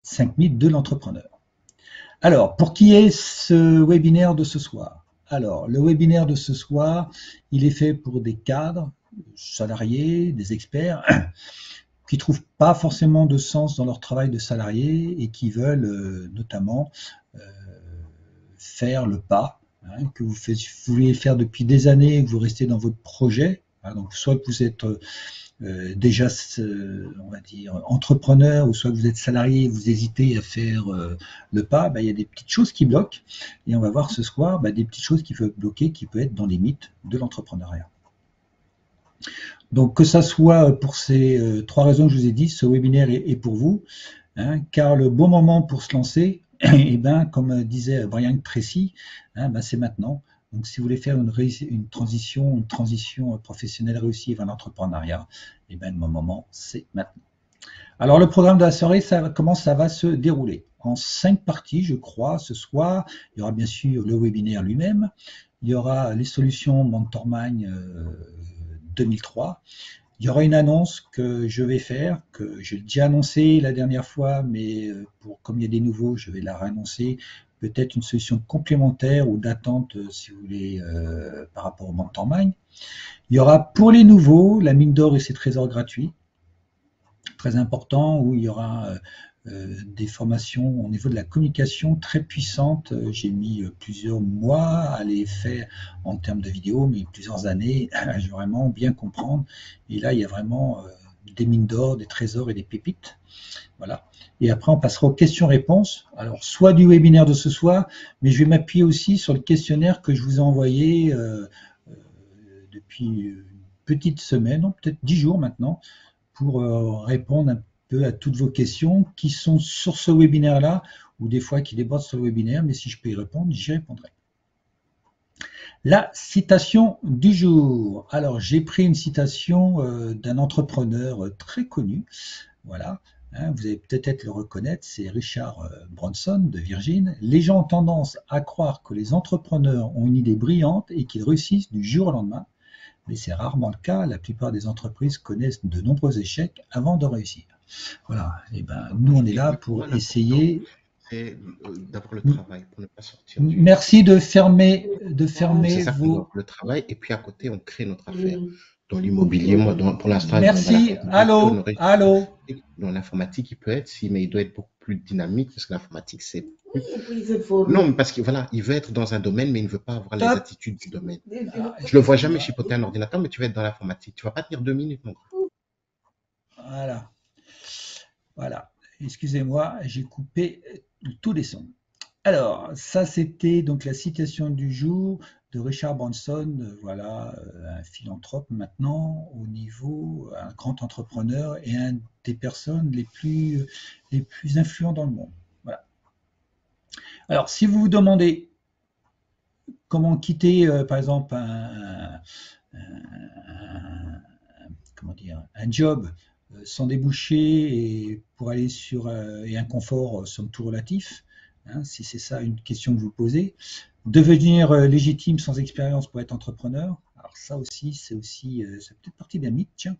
5 mythes de l'entrepreneur. Alors, pour qui est ce webinaire de ce soir? Alors, le webinaire de ce soir, il est fait pour des cadres, salariés, des experts, qui ne trouvent pas forcément de sens dans leur travail de salarié et qui veulent notamment euh, faire le pas que vous vouliez faire depuis des années et que vous restez dans votre projet. Donc, soit que vous êtes déjà, on va dire, entrepreneur, ou soit que vous êtes salarié et vous hésitez à faire le pas, il y a des petites choses qui bloquent. Et on va voir ce soir des petites choses qui peuvent bloquer, qui peuvent être dans les mythes de l'entrepreneuriat. Donc, que ça soit pour ces 3 raisons que je vous ai dit, ce webinaire est pour vous, car le bon moment pour se lancer, comme disait Brian Tracy, c'est maintenant. Donc, si vous voulez faire une transition professionnelle réussie vers l'entrepreneuriat, le bon moment, c'est maintenant. Alors, le programme de la soirée, comment ça va se dérouler? En 5 parties, je crois, ce soir. Il y aura bien sûr le webinaire lui-même. Il y aura les solutions MentorMind 2003. Il y aura une annonce que je vais faire, que j'ai déjà annoncée la dernière fois, mais comme il y a des nouveaux, je vais la réannoncer. Peut-être une solution complémentaire ou d'attente, si vous voulez, par rapport au MentorMind. Il y aura pour les nouveaux la mine d'or et ses trésors gratuits, très important, où il y aura des formations au niveau de la communication très puissantes. J'ai mis plusieurs mois à les faire en termes de vidéos, mais plusieurs années à vraiment bien comprendre. Et là, il y a vraiment des mines d'or, des trésors et des pépites. Voilà. Et après, on passera aux questions-réponses. Alors, soit du webinaire de ce soir, mais je vais m'appuyer aussi sur le questionnaire que je vous ai envoyé depuis une petite semaine, peut-être 10 jours maintenant, pour répondre un peu à toutes vos questions qui sont sur ce webinaire-là, ou des fois qui débordent sur le webinaire, mais si je peux y répondre, j'y répondrai. La citation du jour. Alors, j'ai pris une citation d'un entrepreneur très connu, voilà, vous allez peut-être le reconnaître, c'est Richard Branson de Virgin. Les gens ont tendance à croire que les entrepreneurs ont une idée brillante et qu'ils réussissent du jour au lendemain, mais c'est rarement le cas. La plupart des entreprises connaissent de nombreux échecs avant de réussir. Voilà, et nous on est là pour essayer. C'est d'avoir le travail pour ne pas sortir du. Merci de fermer C'est ça qu'on doit, vos. le travail, et puis à côté, on crée notre affaire. Dans l'immobilier, moi, pour l'instant, dans la Merci, comptabilité, on allô, aurait. allô. Dans l'informatique, il peut être, si, mais il doit être beaucoup plus dynamique, parce que l'informatique, c'est plus. Non, mais parce que voilà, il veut être dans un domaine, mais il ne veut pas avoir les Top. attitudes du domaine. Je le vois jamais chipoter un ordinateur, mais tu vas être dans l'informatique. Tu vas pas tenir 2 minutes, mon gars. Voilà, voilà. Excusez-moi, j'ai coupé tous les sons. Alors, ça c'était donc la citation du jour de Richard Branson, voilà, un philanthrope maintenant au niveau, un grand entrepreneur et un des personnes les plus influents dans le monde. Voilà. Alors, si vous vous demandez comment quitter, par exemple, comment dire, un job sans débouché et pour aller sur et un confort somme toute relatif, si c'est ça une question que vous posez. Devenir légitime sans expérience pour être entrepreneur, alors ça aussi, c'est peut-être partie d'un mythe. Tiens.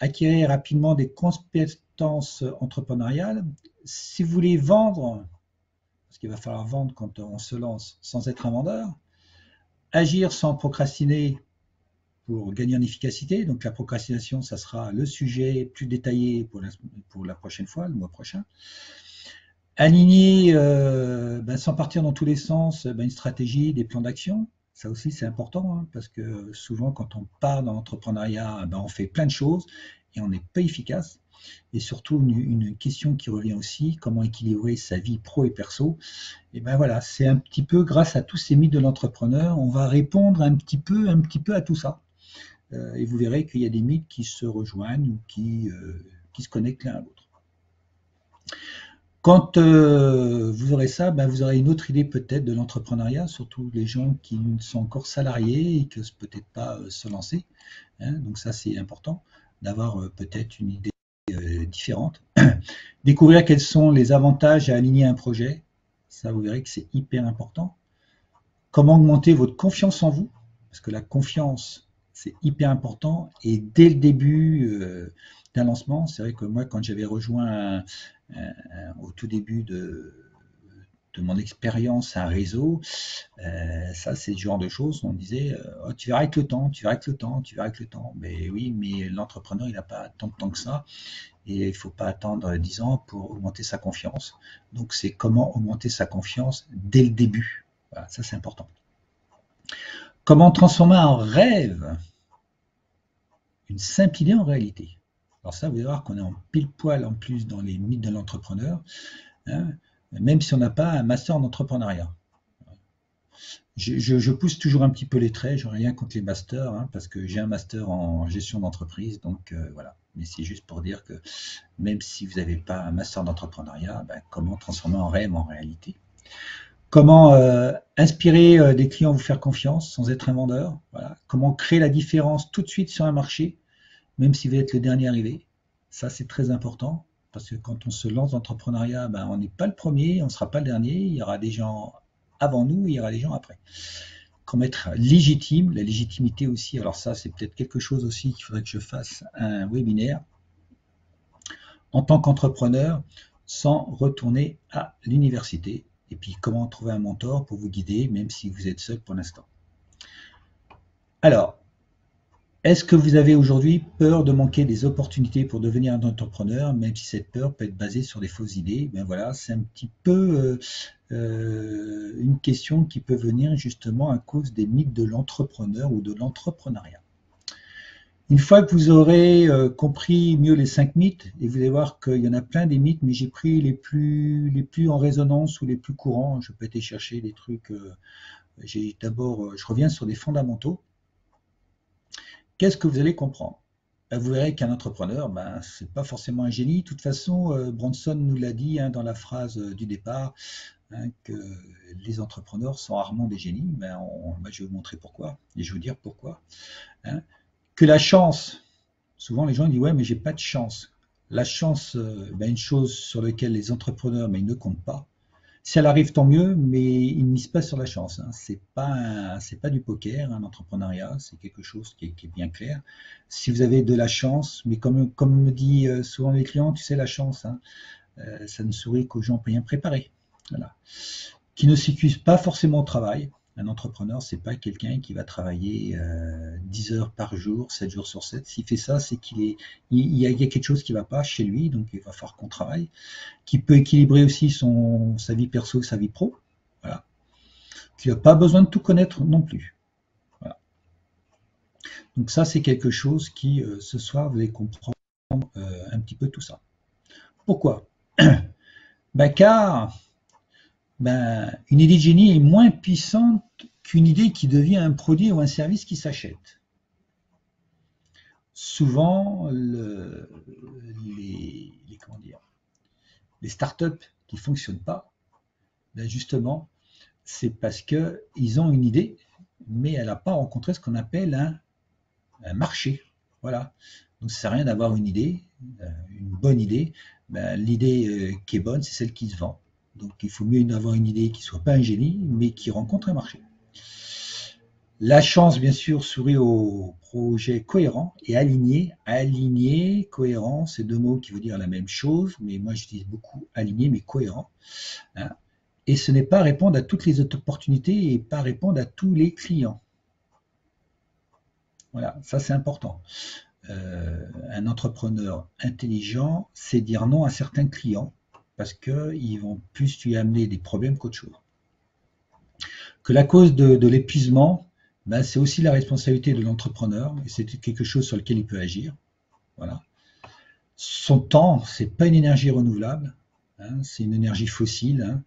Acquérir rapidement des compétences entrepreneuriales. Si vous voulez vendre, parce qu'il va falloir vendre quand on se lance sans être un vendeur, agir sans procrastiner pour gagner en efficacité. Donc la procrastination, ça sera le sujet plus détaillé pour la prochaine fois, le mois prochain. Aligner, sans partir dans tous les sens, une stratégie, des plans d'action. Ça aussi, c'est important, parce que souvent, quand on part dans l'entrepreneuriat, on fait plein de choses et on n'est pas efficace. Et surtout, une question qui revient aussi, comment équilibrer sa vie pro et perso. Et voilà, c'est un petit peu grâce à tous ces mythes de l'entrepreneur, on va répondre un petit peu à tout ça. Et vous verrez qu'il y a des mythes qui se rejoignent ou qui se connectent l'un à l'autre. Quand vous aurez ça, vous aurez une autre idée peut-être de l'entrepreneuriat, surtout les gens qui sont encore salariés et qui n'osent peut-être pas se lancer. Donc ça, c'est important d'avoir peut-être une idée différente. Découvrir quels sont les avantages à aligner un projet. Ça, vous verrez que c'est hyper important. Comment augmenter votre confiance en vous, parce que la confiance, c'est hyper important. Et dès le début, d'un lancement. C'est vrai que moi, quand j'avais rejoint au tout début de mon expérience un réseau, ça c'est le genre de choses où on disait oh, tu verras avec le temps, tu verras avec le temps, tu verras avec le temps. Mais oui, mais l'entrepreneur il n'a pas tant de temps que ça et il ne faut pas attendre 10 ans pour augmenter sa confiance. Donc c'est comment augmenter sa confiance dès le début. Voilà, ça c'est important. Comment transformer un rêve, une simple idée en réalité. Alors ça, vous allez voir qu'on est en pile poil en plus dans les mythes de l'entrepreneur, hein, même si on n'a pas un master en entrepreneuriat. Je pousse toujours un petit peu les traits, je n'ai rien contre les masters, hein, parce que j'ai un master en gestion d'entreprise, donc voilà. Mais c'est juste pour dire que même si vous n'avez pas un master d'entrepreneuriat, ben, comment transformer un rêve en réalité. Comment inspirer des clients à vous faire confiance sans être un vendeur. Voilà. Comment créer la différence tout de suite sur un marché, même si vous êtes le dernier arrivé. Ça, c'est très important, parce que quand on se lance dans l'entrepreneuriat, ben, on n'est pas le premier, on ne sera pas le dernier. Il y aura des gens avant nous, il y aura des gens après. Comment être légitime, la légitimité aussi. Alors ça, c'est peut-être quelque chose aussi qu'il faudrait que je fasse un webinaire en tant qu'entrepreneur sans retourner à l'université. Et puis, comment trouver un mentor pour vous guider, même si vous êtes seul pour l'instant. Alors, est-ce que vous avez aujourd'hui peur de manquer des opportunités pour devenir un entrepreneur, même si cette peur peut être basée sur des fausses idées? Ben voilà, c'est un petit peu une question qui peut venir justement à cause des mythes de l'entrepreneur ou de l'entrepreneuriat. Une fois que vous aurez compris mieux les 5 mythes, et vous allez voir qu'il y en a plein des mythes, mais j'ai pris les plus en résonance ou les plus courants. Je peux aller chercher des trucs. D'abord, je reviens sur des fondamentaux. Qu'est-ce que vous allez comprendre? Vous verrez qu'un entrepreneur, ben, ce n'est pas forcément un génie. De toute façon, Branson nous l'a dit hein, dans la phrase du départ, hein, que les entrepreneurs sont rarement des génies. Ben, je vais vous montrer pourquoi, et je vais vous dire pourquoi. Hein. Que la chance, souvent les gens disent ouais mais j'ai pas de chance. La chance, ben, une chose sur laquelle les entrepreneurs mais ils ne comptent pas. Si elle arrive tant mieux, mais ils ne misent pas sur la chance. Hein. C'est pas du poker, un entrepreneuriat, c'est quelque chose qui est bien clair. Si vous avez de la chance, mais comme me dit souvent les clients, tu sais la chance, hein, ça ne sourit qu'aux gens bien préparés. Voilà. Qui ne s'écuse pas forcément au travail. Un entrepreneur, c'est pas quelqu'un qui va travailler 10 heures par jour, 7 jours sur 7. S'il fait ça, c'est il y a quelque chose qui ne va pas chez lui, donc il va falloir qu'on travaille. Qui peut équilibrer aussi sa vie perso et sa vie pro. Voilà. Qui n'a pas besoin de tout connaître non plus. Voilà. Donc ça, c'est quelque chose qui, ce soir, vous allez comprendre un petit peu tout ça. Pourquoi? Car une idée de génie est moins puissante qu'une idée qui devient un produit ou un service qui s'achète. Souvent, les startups qui ne fonctionnent pas, justement, c'est parce qu'ils ont une idée, mais elle n'a pas rencontré ce qu'on appelle un marché. Voilà. Donc, ça ne sert à rien d'avoir une idée, une bonne idée. L'idée qui est bonne, c'est celle qui se vend. Donc, il faut mieux avoir une idée qui ne soit pas un génie, mais qui rencontre un marché. La chance, bien sûr, sourit au projet cohérent et aligné. Aligné, cohérent, c'est deux mots qui veulent dire la même chose, mais moi, j'utilise beaucoup aligné, mais cohérent. Hein. Et ce n'est pas répondre à toutes les opportunités et pas répondre à tous les clients. Voilà, ça c'est important. Un entrepreneur intelligent, c'est dire non à certains clients parce qu'ils vont plus lui amener des problèmes qu'autre chose. Que la cause de l'épuisement, c'est aussi la responsabilité de l'entrepreneur et c'est quelque chose sur lequel il peut agir. Voilà. Son temps, c'est pas une énergie renouvelable, hein, c'est une énergie fossile, hein,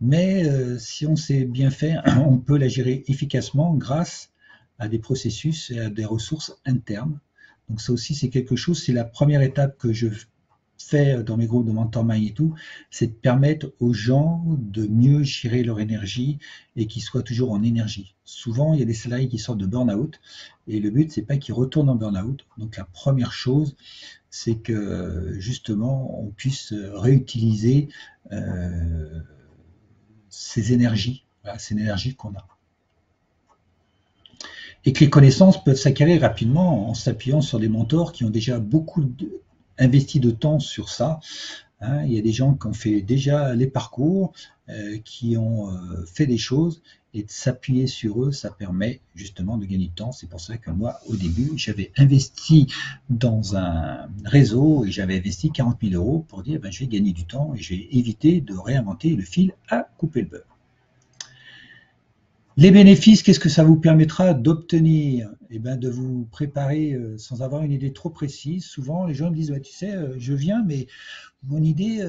mais si on sait bien faire, on peut la gérer efficacement grâce à des processus et à des ressources internes. Donc ça aussi, c'est quelque chose, c'est la première étape que je fais dans mes groupes de mentormind et tout, c'est de permettre aux gens de mieux gérer leur énergie et qu'ils soient toujours en énergie. Souvent, il y a des salariés qui sortent de burn-out et le but, c'est pas qu'ils retournent en burn-out. Donc la première chose, c'est que justement, on puisse réutiliser ces énergies, voilà, ces énergies qu'on a. Et que les connaissances peuvent s'acquérir rapidement en s'appuyant sur des mentors qui ont déjà beaucoup investi de temps sur ça. Hein. Il y a des gens qui ont fait déjà les parcours, qui ont fait des choses, et de s'appuyer sur eux, ça permet justement de gagner du temps. C'est pour ça que moi, au début, j'avais investi dans un réseau et j'avais investi 40 000 € pour dire ben, je vais gagner du temps et je vais éviter de réinventer le fil à couper le beurre. Les bénéfices, qu'est-ce que ça vous permettra d'obtenir? Eh ben, de vous préparer sans avoir une idée trop précise. Souvent, les gens me disent ouais, tu sais, je viens, mais mon idée,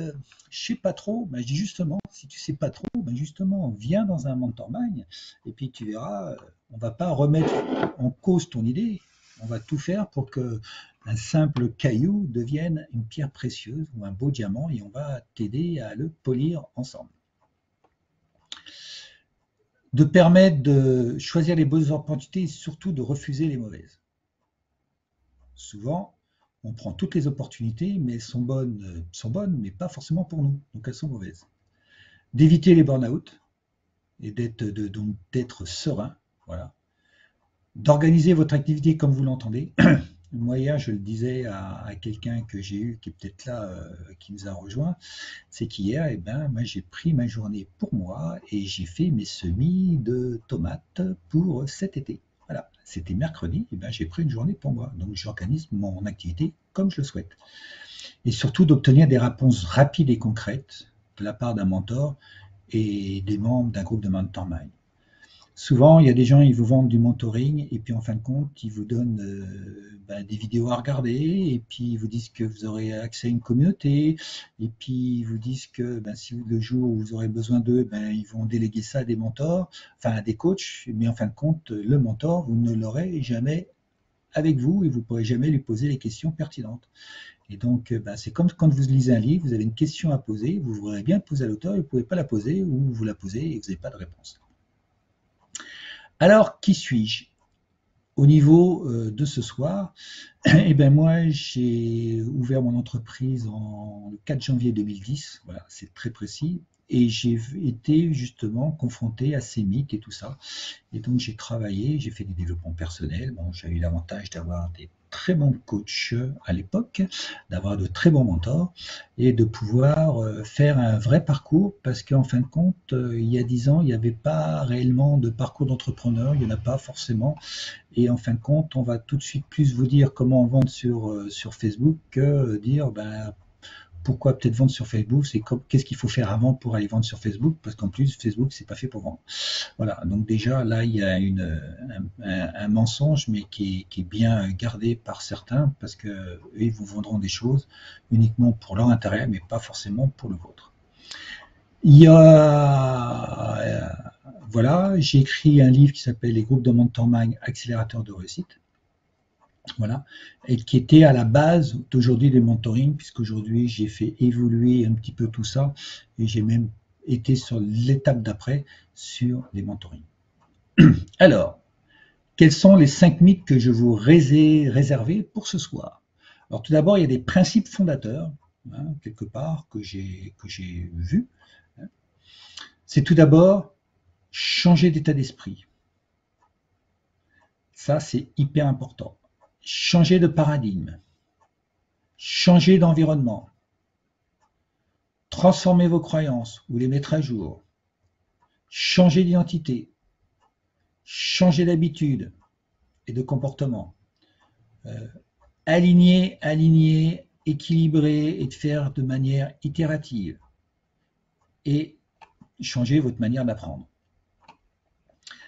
je sais pas trop. Ben, je dis justement, si tu sais pas trop, ben justement, viens dans un mentoring et puis tu verras, on va pas remettre en cause ton idée. On va tout faire pour que un simple caillou devienne une pierre précieuse ou un beau diamant et on va t'aider à le polir ensemble. De permettre de choisir les bonnes opportunités et surtout de refuser les mauvaises. Souvent, on prend toutes les opportunités, mais elles sont bonnes, mais pas forcément pour nous, donc elles sont mauvaises. D'éviter les burn-out et d'être serein, voilà. D'organiser votre activité comme vous l'entendez. Moi, hier, je le disais à quelqu'un que j'ai eu, qui est peut-être là, qui nous a rejoint, c'est qu'hier, eh ben, moi, j'ai pris ma journée pour moi et j'ai fait mes semis de tomates pour cet été. Voilà, c'était mercredi, eh ben, j'ai pris une journée pour moi. Donc, j'organise mon activité comme je le souhaite. Et surtout, d'obtenir des réponses rapides et concrètes de la part d'un mentor et des membres d'un groupe de mastermind. Souvent, il y a des gens, ils vous vendent du mentoring et puis en fin de compte, ils vous donnent des vidéos à regarder et puis ils vous disent que vous aurez accès à une communauté et puis ils vous disent que si le jour où vous aurez besoin d'eux, ils vont déléguer ça à des mentors, enfin à des coachs, mais en fin de compte, le mentor, vous ne l'aurez jamais avec vous et vous ne pourrez jamais lui poser les questions pertinentes. Et donc, c'est comme quand vous lisez un livre, vous avez une question à poser, vous voudrez bien poser à l'auteur, et vous ne pouvez pas la poser ou vous la posez et vous n'avez pas de réponse. Alors, qui suis-je? Au niveau de ce soir, eh ben moi, j'ai ouvert mon entreprise le 4 janvier 2010, voilà, c'est très précis, et j'ai été justement confronté à ces mythes et tout ça. Et donc, j'ai travaillé, j'ai fait du développement personnel. Bon, j'ai eu l'avantage d'avoir des très bons coachs à l'époque, d'avoir de très bons mentors et de pouvoir faire un vrai parcours parce qu'en fin de compte, il y a 10 ans, il n'y avait pas réellement de parcours d'entrepreneur, il n'y en a pas forcément. Et en fin de compte, on va tout de suite plus vous dire comment vendre sur Facebook que dire pourquoi peut-être vendre sur Facebook, c'est qu'est-ce qu'il faut faire avant pour aller vendre sur Facebook, parce qu'en plus Facebook c'est pas fait pour vendre. Voilà, donc déjà là il y a un mensonge, mais qui est bien gardé par certains, parce que eux, ils vous vendront des choses uniquement pour leur intérêt, mais pas forcément pour le vôtre. Il y a voilà, j'ai écrit un livre qui s'appelle Les groupes de mentoring accélérateurs de réussite. Voilà, et qui était à la base d'aujourd'hui des mentoring, puisqu'aujourd'hui j'ai fait évoluer un petit peu tout ça, et j'ai même été sur l'étape d'après sur les mentorings. Alors, quels sont les 5 mythes que je vous réservés pour ce soir? Alors tout d'abord, il y a des principes fondateurs, quelque part, que j'ai vus. C'est tout d'abord changer d'état d'esprit. Ça, c'est hyper important. Changer de paradigme, changer d'environnement, transformer vos croyances ou les mettre à jour, changer d'identité, changer d'habitude et de comportement, aligner, équilibrer et de faire de manière itérative et changer votre manière d'apprendre.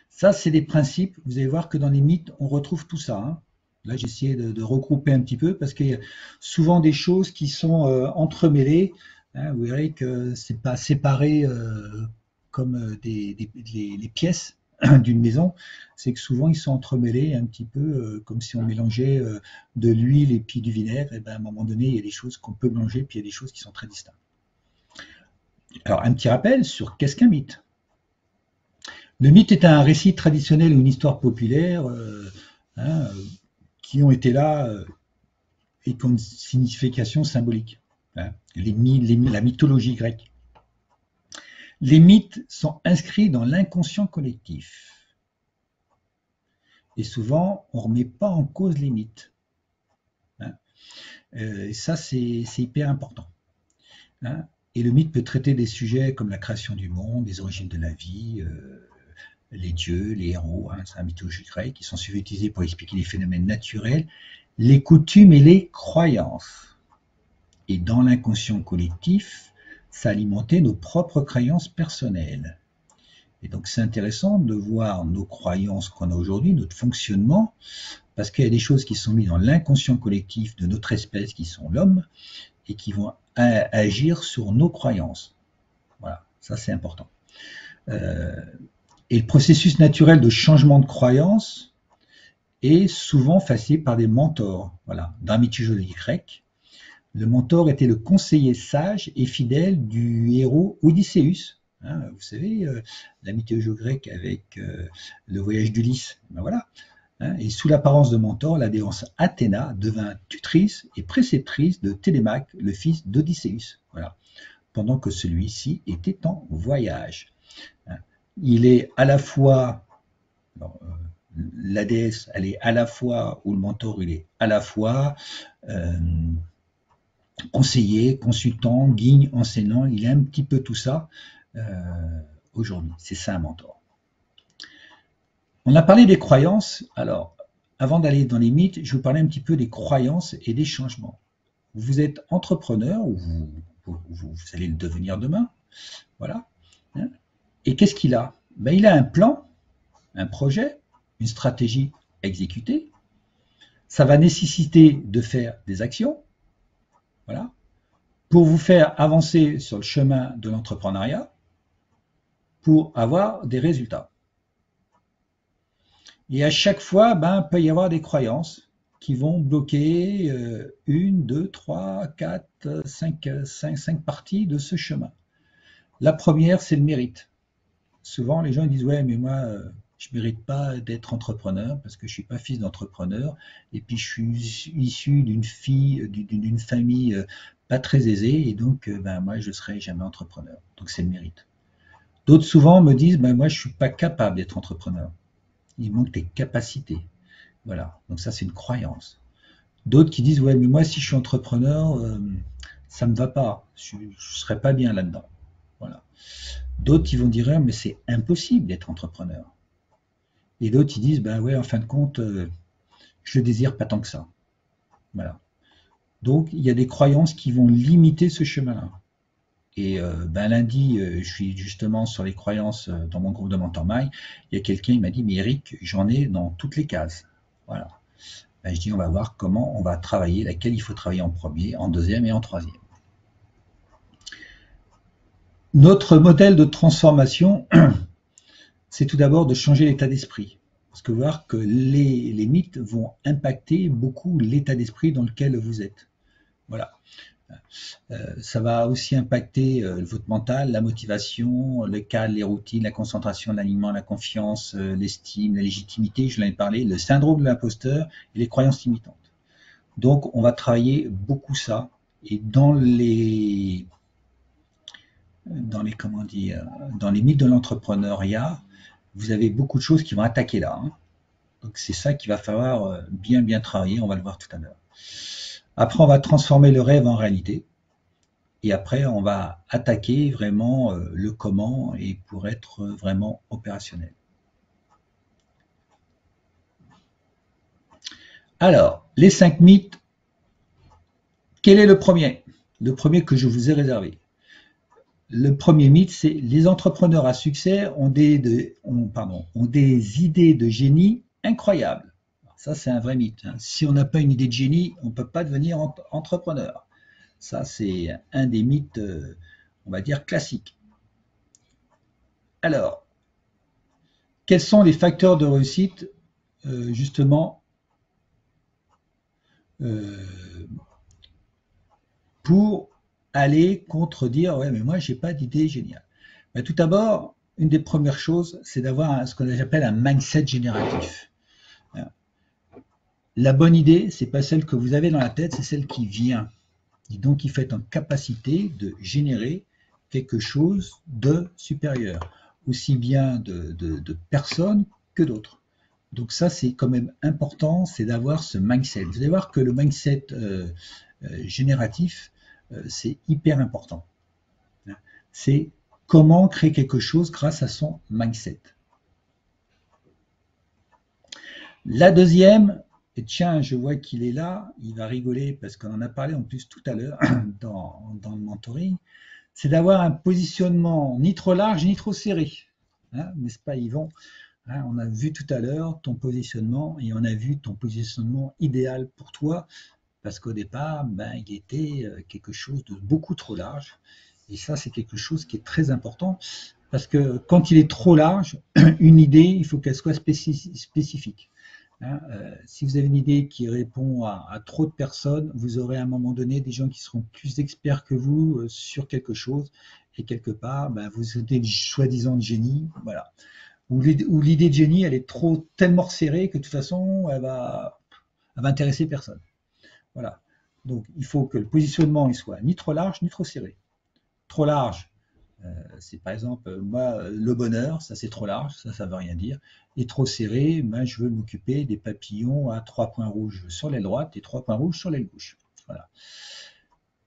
Ça, c'est des principes. Vous allez voir que dans les mythes, on retrouve tout ça. Là, j'ai essayé de regrouper un petit peu parce qu'il y a souvent des choses qui sont entremêlées. Vous verrez que c'est pas séparé comme les pièces d'une maison. C'est que souvent, ils sont entremêlés un petit peu comme si on mélangeait de l'huile et puis du vinaigre. Et à un moment donné, il y a des choses qu'on peut mélanger, puis il y a des choses qui sont très distinctes. Alors, un petit rappel sur qu'est-ce qu'un mythe. Le mythe est un récit traditionnel ou une histoire populaire qui ont été là et qui ont une signification symbolique. La mythologie grecque. Les mythes sont inscrits dans l'inconscient collectif. Et souvent, on ne remet pas en cause les mythes. Et ça, c'est hyper important. Hein. Et le mythe peut traiter des sujets comme la création du monde, les origines de la vie, les dieux, les héros, hein, c'est un mythologie grecque, qui sont souvent utilisés pour expliquer les phénomènes naturels, les coutumes et les croyances. Et dans l'inconscient collectif, ça alimentait nos propres croyances personnelles. Et donc c'est intéressant de voir nos croyances qu'on a aujourd'hui, notre fonctionnement, parce qu'il y a des choses qui sont mises dans l'inconscient collectif de notre espèce, qui sont l'homme, et qui vont agir sur nos croyances. Voilà, ça c'est important. Et le processus naturel de changement de croyance est souvent facilité par des mentors. Voilà. Dans la mythologie grecque, le mentor était le conseiller sage et fidèle du héros Odysseus. Hein, vous savez, la mythologie grecque avec le voyage d'Ulysse. Ben voilà. Hein, et sous l'apparence de mentor, la déesse Athéna devint tutrice et préceptrice de Télémaque, le fils d'Odysseus. Voilà. Pendant que celui-ci était en voyage. Hein. Il est à la fois, la déesse, elle est à la fois, ou le mentor, il est à la fois conseiller, consultant, guide, enseignant, il est un petit peu tout ça aujourd'hui. C'est ça un mentor. On a parlé des croyances. Alors, avant d'aller dans les mythes, je vais vous parler un petit peu des croyances et des changements. Vous êtes entrepreneur, ou vous allez le devenir demain. Voilà. Et qu'est-ce qu'il a? Ben, il a un plan, un projet, une stratégie exécutée. Ça va nécessiter de faire des actions. Voilà. Pour vous faire avancer sur le chemin de l'entrepreneuriat, pour avoir des résultats. Et à chaque fois, ben, il peut y avoir des croyances qui vont bloquer une, deux, trois, quatre, cinq parties de ce chemin. La première, c'est le mérite. Souvent, les gens disent « Ouais, mais moi, je ne mérite pas d'être entrepreneur parce que je ne suis pas fils d'entrepreneur et puis je suis issu d'une famille pas très aisée et donc ben, moi, je ne serai jamais entrepreneur. » Donc, c'est le mérite. D'autres souvent me disent ben, « Moi, je ne suis pas capable d'être entrepreneur. Il manque des capacités. » Voilà, donc ça, c'est une croyance. D'autres qui disent « Ouais, mais moi, si je suis entrepreneur, ça ne me va pas. Je ne serai pas bien là-dedans. » Voilà. D'autres qui vont dire « Mais c'est impossible d'être entrepreneur. » Et d'autres, ils disent « Ben ouais, en fin de compte, je le désire pas tant que ça. » Voilà. Donc, il y a des croyances qui vont limiter ce chemin-là. Et ben lundi, je suis justement sur les croyances dans mon groupe de MentorMind. Il y a quelqu'un qui m'a dit « Mais Eric, j'en ai dans toutes les cases. » Voilà. Ben, je dis « On va voir comment on va travailler, laquelle il faut travailler en premier, en deuxième et en troisième. » Notre modèle de transformation, c'est tout d'abord de changer l'état d'esprit. Parce que voir que les mythes vont impacter beaucoup l'état d'esprit dans lequel vous êtes. Voilà. Ça va aussi impacter votre mental, la motivation, le cadre, les routines, la concentration, l'alignement, la confiance, l'estime, la légitimité, je l'en ai parlé, le syndrome de l'imposteur et les croyances limitantes. Donc, on va travailler beaucoup ça. Et dans les comment dire, dans les mythes de l'entrepreneuriat, vous avez beaucoup de choses qui vont attaquer là. Hein. Donc, c'est ça qu'il va falloir bien travailler. On va le voir tout à l'heure. Après, on va transformer le rêve en réalité. Et après, on va attaquer vraiment le comment et pour être vraiment opérationnel. Alors, les 5 mythes. Quel est le premier? Le premier que je vous ai réservé. Le premier mythe, c'est les entrepreneurs à succès ont des idées de génie incroyables. Alors ça, c'est un vrai mythe. Hein. Si on n'a pas une idée de génie, on ne peut pas devenir entrepreneur. Ça, c'est un des mythes, on va dire, classiques. Alors, quels sont les facteurs de réussite, justement, pour aller contredire « Ouais, mais moi, je n'ai pas d'idée géniale. » Mais tout d'abord, une des premières choses, c'est d'avoir ce qu'on appelle un mindset génératif. La bonne idée, ce n'est pas celle que vous avez dans la tête, c'est celle qui vient. Et donc, il faut être en capacité de générer quelque chose de supérieur, aussi bien de personnes que d'autres. Donc ça, c'est quand même important, c'est d'avoir ce mindset. Vous allez voir que le mindset génératif, c'est hyper important. C'est comment créer quelque chose grâce à son mindset. La deuxième, et tiens, je vois qu'il est là, il va rigoler parce qu'on en a parlé en plus tout à l'heure dans le mentoring, c'est d'avoir un positionnement ni trop large ni trop serré. Hein, n'est-ce pas, Yvon? Hein, on a vu tout à l'heure ton positionnement et on a vu ton positionnement idéal pour toi parce qu'au départ, il était quelque chose de beaucoup trop large. Et ça, c'est quelque chose qui est très important parce que quand il est trop large, une idée, il faut qu'elle soit spécifique. Hein, si vous avez une idée qui répond à trop de personnes, vous aurez à un moment donné des gens qui seront plus experts que vous sur quelque chose, et quelque part, vous êtes des soi-disant de génie, voilà. Ou l'idée de génie, elle est trop tellement serrée que de toute façon, elle va intéresser personne. Voilà. Donc, il faut que le positionnement il soit ni trop large ni trop serré. Trop large, c'est par exemple, moi, le bonheur, ça c'est trop large, ça veut rien dire. Et trop serré, je veux m'occuper des papillons à 3 points rouges sur l'aile droite et 3 points rouges sur l'aile gauche. Voilà.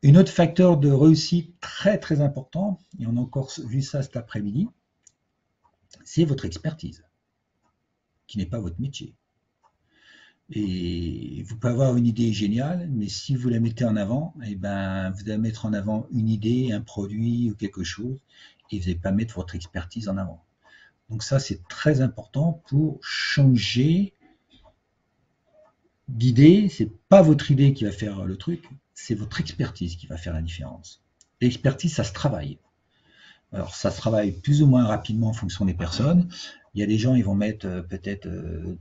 Un autre facteur de réussite très très important, et on a encore vu ça cet après-midi, c'est votre expertise, qui n'est pas votre métier. Et vous pouvez avoir une idée géniale, mais si vous la mettez en avant, vous allez mettre en avant une idée, un produit ou quelque chose, et vous n'allez pas mettre votre expertise en avant. Donc ça, c'est très important pour changer d'idée. C'est pas votre idée qui va faire le truc, c'est votre expertise qui va faire la différence. L'expertise, ça se travaille. Alors, ça se travaille plus ou moins rapidement en fonction des personnes. Il y a des gens, ils vont mettre peut-être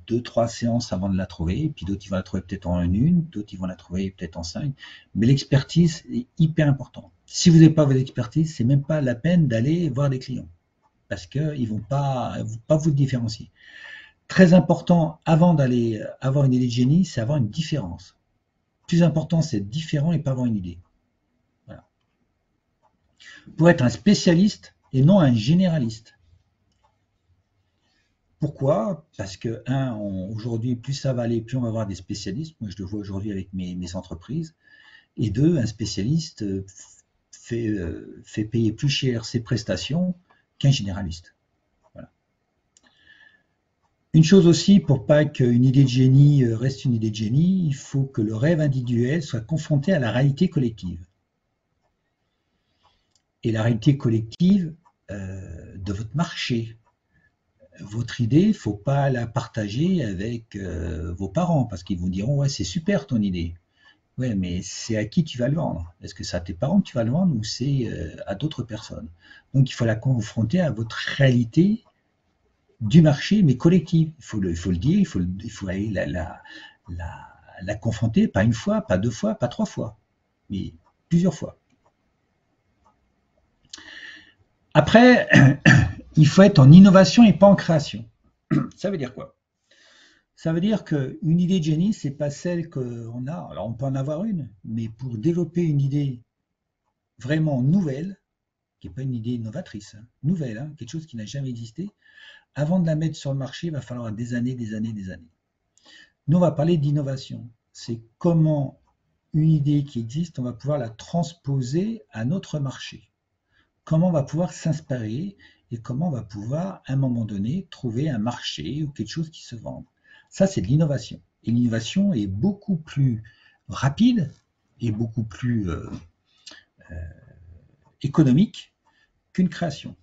2-3 séances avant de la trouver, puis d'autres, ils vont la trouver peut-être en une, d'autres, ils vont la trouver peut-être en 5. Mais l'expertise est hyper importante. Si vous n'avez pas votre expertise, c'est même pas la peine d'aller voir des clients, parce qu'ils ne vont pas vous différencier. Très important, avant d'aller avoir une idée de génie, c'est avoir une différence. Plus important, c'est être différent et pas avoir une idée. Voilà. Pour être un spécialiste et non un généraliste. Pourquoi? Parce que, aujourd'hui, plus ça va aller, plus on va avoir des spécialistes. Moi, je le vois aujourd'hui avec mes entreprises. Et deux, un spécialiste fait payer plus cher ses prestations qu'un généraliste. Voilà. Une chose aussi, pour pas qu'une idée de génie reste une idée de génie, il faut que le rêve individuel soit confronté à la réalité collective. Et la réalité collective de votre marché. Votre idée, il ne faut pas la partager avec vos parents, parce qu'ils vous diront « ouais, c'est super ton idée ». Ouais, mais c'est à qui tu vas le vendre? Est-ce que c'est à tes parents que tu vas le vendre ou c'est à d'autres personnes? Donc il faut la confronter à votre réalité du marché, mais collective. Il faut le dire, il faut aller la confronter, pas une fois, pas deux fois, pas trois fois, mais plusieurs fois. Après, il faut être en innovation et pas en création. Ça veut dire quoi? Ça veut dire qu'une idée de génie, c'est pas celle qu'on a. Alors on peut en avoir une, mais pour développer une idée vraiment nouvelle, qui n'est pas une idée novatrice, nouvelle, quelque chose qui n'a jamais existé, avant de la mettre sur le marché, il va falloir des années, des années, des années. Nous, on va parler d'innovation. C'est comment une idée qui existe, on va pouvoir la transposer à notre marché. Comment on va pouvoir s'inspirer et comment on va pouvoir, à un moment donné, trouver un marché ou quelque chose qui se vende. Ça, c'est de l'innovation. Et l'innovation est beaucoup plus rapide et beaucoup plus économique qu'une création.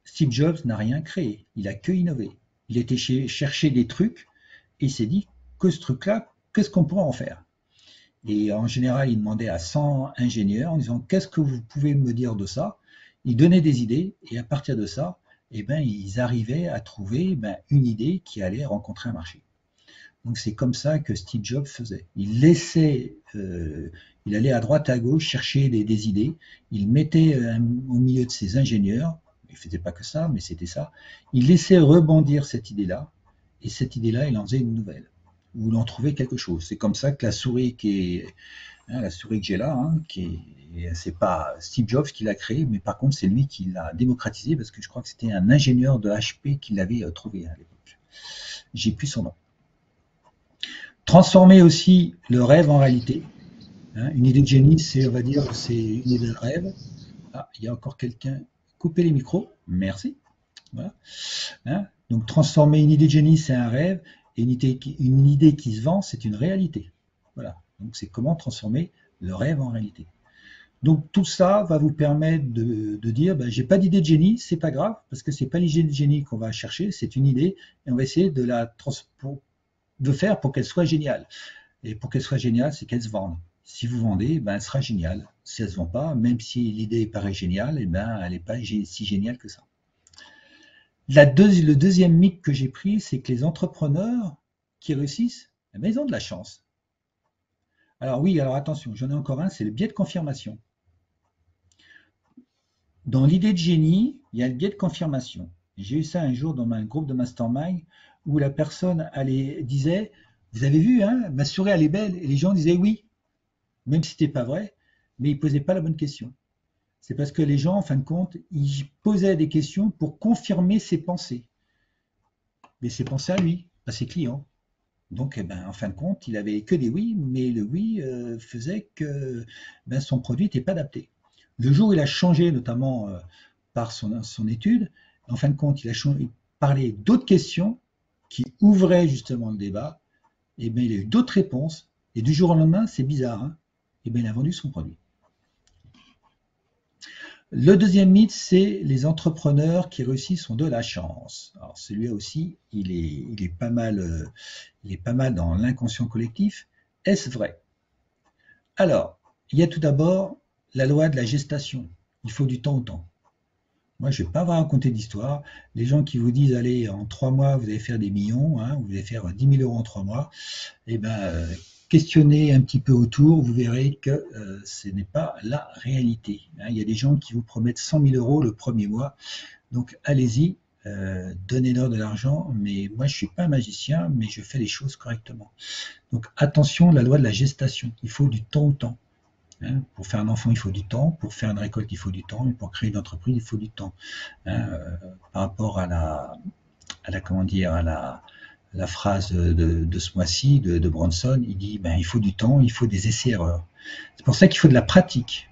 Steve Jobs n'a rien créé, il a que innové. Il a été chercher des trucs et il s'est dit que ce truc-là, qu'est-ce qu'on pourrait en faire? Et en général, il demandait à 100 ingénieurs en disant qu'est-ce que vous pouvez me dire de ça? Ils donnaient des idées et à partir de ça, ils arrivaient à trouver une idée qui allait rencontrer un marché. Donc c'est comme ça que Steve Jobs faisait. Il laissait, il allait à droite à gauche chercher des idées, il mettait au milieu de ses ingénieurs, il faisait pas que ça, mais c'était ça, il laissait rebondir cette idée-là, et cette idée-là, il en faisait une nouvelle, ou il en trouvait quelque chose. C'est comme ça que la souris la souris que j'ai là, c'est pas Steve Jobs qui l'a créée, mais par contre c'est lui qui l'a démocratisée, parce que je crois que c'était un ingénieur de HP qui l'avait trouvé à l'époque. j'ai plus son nom. Transformer aussi le rêve en réalité. Hein, une idée de génie, c'est, on va dire, c'est une idée de rêve. Ah, il y a encore quelqu'un. Coupez les micros. Merci. Voilà. Hein, donc, transformer une idée de génie, c'est un rêve. Et une idée qui se vend, c'est une réalité. Voilà. Donc, c'est comment transformer le rêve en réalité. Donc, tout ça va vous permettre de dire, ben, j'ai pas d'idée de génie, c'est pas grave, parce que c'est pas l'idée de génie qu'on va chercher, c'est une idée, et on va essayer de faire pour qu'elle soit géniale. Et pour qu'elle soit géniale, c'est qu'elle se vende. Si vous vendez, ben, elle sera géniale. Si elle ne se vend pas, même si l'idée paraît géniale, eh ben, elle n'est pas si géniale que ça. Le deuxième mythe que j'ai pris, c'est que les entrepreneurs qui réussissent, eh ben, ils ont de la chance. Alors oui, alors attention, j'en ai encore un, c'est le biais de confirmation. Dans l'idée de génie, il y a le biais de confirmation. J'ai eu ça un jour dans un groupe de mastermind où la personne disait, vous avez vu, hein, ma souris elle est belle, et les gens disaient oui, même si c'était pas vrai, mais ils posaient pas la bonne question. C'est parce que les gens, en fin de compte, ils posaient des questions pour confirmer ses pensées. Mais ses pensées à lui, à ses clients. Donc, eh ben, en fin de compte, il avait que des oui, mais le oui faisait que ben, son produit n'était pas adapté. Le jour où il a changé, notamment par son étude, en fin de compte, il parlait d'autres questions qui ouvraient justement le débat, et ben, il a eu d'autres réponses, et du jour au lendemain, c'est bizarre, hein, et ben, il a vendu son produit. Le deuxième mythe, c'est les entrepreneurs qui réussissent ont de la chance. Alors celui-là aussi, il est pas mal dans l'inconscient collectif. Est-ce vrai? Alors, il y a tout d'abord la loi de la gestation. Il faut du temps au temps. Moi, je ne vais pas vous raconter d'histoire. Les gens qui vous disent, allez, en 3 mois, vous allez faire des millions, hein, vous allez faire 10 000 euros en 3 mois, eh ben, questionnez un petit peu autour, vous verrez que ce n'est pas la réalité. Hein. Il y a des gens qui vous promettent 100 000 euros le premier mois. Donc, allez-y, donnez-leur de l'argent. Mais moi, je ne suis pas un magicien, mais je fais les choses correctement. Donc, attention, la loi de la gestation. Il faut du temps au temps. Hein. Pour faire un enfant, il faut du temps. Pour faire une récolte, il faut du temps. Et pour créer une entreprise, il faut du temps. Hein. Par rapport à la phrase de ce mois-ci, de Bronson, il dit ben, il faut du temps, il faut des essais-erreurs. C'est pour ça qu'il faut de la pratique.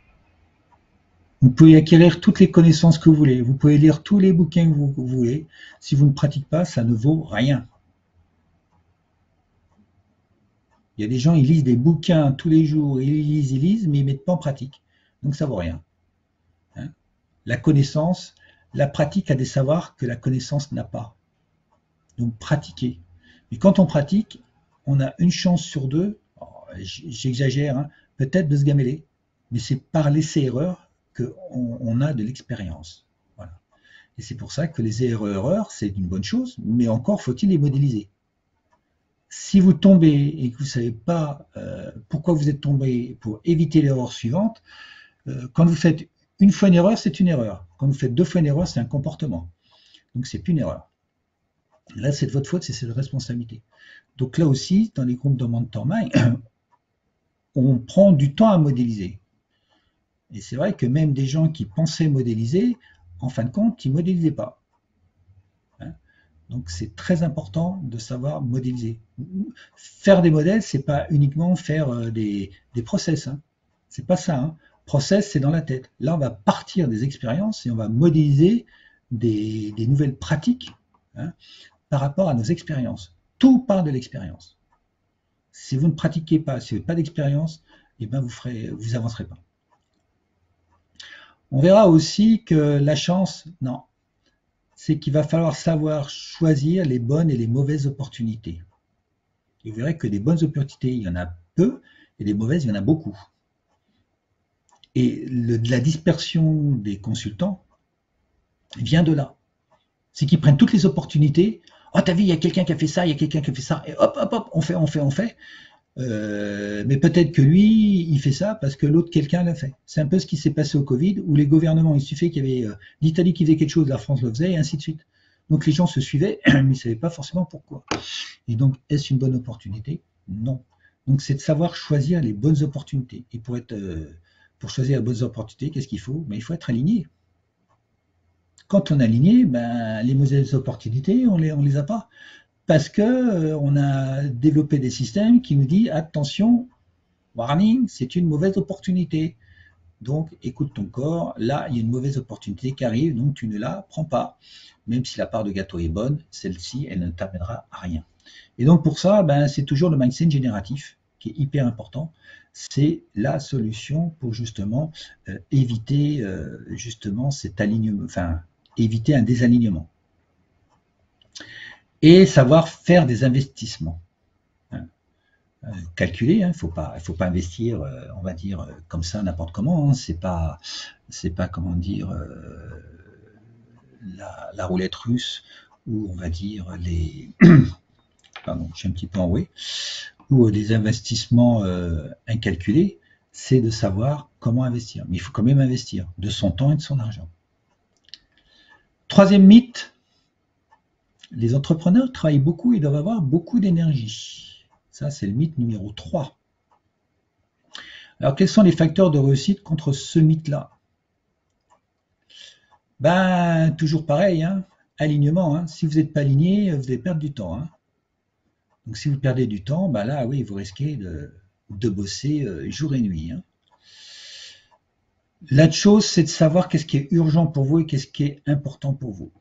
Vous pouvez acquérir toutes les connaissances que vous voulez, vous pouvez lire tous les bouquins que vous voulez. Si vous ne pratiquez pas, ça ne vaut rien. Il y a des gens, ils lisent des bouquins tous les jours, ils lisent, mais ils ne mettent pas en pratique. Donc ça ne vaut rien. Hein. La connaissance, la pratique a des savoirs que la connaissance n'a pas. Donc pratiquez. Et quand on pratique, on a une chance sur deux, j'exagère, hein, peut-être de se gameler, mais c'est par l'essai-erreur qu'on a de l'expérience. Voilà. Et c'est pour ça que les erreurs, c'est une bonne chose, mais encore faut-il les modéliser. Si vous tombez et que vous ne savez pas pourquoi vous êtes tombé pour éviter l'erreur suivante, quand vous faites une fois une erreur, c'est une erreur. Quand vous faites 2 fois une erreur, c'est un comportement. Donc c'est plus une erreur. Là, c'est de votre faute, c'est de responsabilité. Donc là aussi, dans les groupes de mastermind, on prend du temps à modéliser. Et c'est vrai que même des gens qui pensaient modéliser, en fin de compte, ils ne modélisaient pas. Hein. Donc c'est très important de savoir modéliser. Faire des modèles, c'est pas uniquement faire des process. Hein. C'est pas ça. Hein. Process, c'est dans la tête. Là, on va partir des expériences et on va modéliser des nouvelles pratiques. Hein, par rapport à nos expériences. Tout part de l'expérience. Si vous ne pratiquez pas, si vous n'avez pas d'expérience, eh ben vous avancerez pas. On verra aussi que la chance, non, c'est qu'il va falloir savoir choisir les bonnes et les mauvaises opportunités. Et vous verrez que des bonnes opportunités, il y en a peu, et des mauvaises, il y en a beaucoup. Et la dispersion des consultants vient de là. C'est qu'ils prennent toutes les opportunités. Oh, t'as vu, il y a quelqu'un qui a fait ça, il y a quelqu'un qui a fait ça, et hop, hop, hop, on fait. Mais peut-être que lui, il fait ça parce que l'autre quelqu'un l'a fait. C'est un peu ce qui s'est passé au Covid, où les gouvernements, il suffit qu'il y avait l'Italie qui faisait quelque chose, la France le faisait, et ainsi de suite. Donc les gens se suivaient, mais ils ne savaient pas forcément pourquoi. Et donc, est-ce une bonne opportunité? Non. Donc c'est de savoir choisir les bonnes opportunités. Et pour choisir les bonnes opportunités, qu'est-ce qu'il faut? Ben, il faut être aligné. Quand on est aligné, ben, les mauvaises opportunités, on les a pas. parce que on a développé des systèmes qui nous disent attention, warning, c'est une mauvaise opportunité. Donc, écoute ton corps, là, il y a une mauvaise opportunité qui arrive, donc tu ne la prends pas. Même si la part de gâteau est bonne, celle-ci, elle ne t'amènera à rien. Et donc, pour ça, ben, c'est toujours le mindset génératif qui est hyper important. C'est la solution pour justement éviter justement cet alignement, enfin, éviter un désalignement. Et savoir faire des investissements. Calculer, il ne faut pas investir, on va dire, comme ça, n'importe comment. Hein. C'est pas, comment dire, la roulette russe, ou on va dire les. Pardon, je suis un petit peu enroué. Ou des investissements incalculés, c'est de savoir comment investir. Mais il faut quand même investir de son temps et de son argent. Troisième mythe, les entrepreneurs travaillent beaucoup et doivent avoir beaucoup d'énergie. Ça, c'est le mythe numéro 3. Alors, quels sont les facteurs de réussite contre ce mythe-là? Ben, toujours pareil, hein, alignement. Hein. Si vous n'êtes pas aligné, vous allez perdre du temps. Hein. Donc, si vous perdez du temps, ben là, oui, vous risquez de bosser jour et nuit. Hein. La chose, c'est de savoir qu'est-ce qui est urgent pour vous et qu'est-ce qui est important pour vous.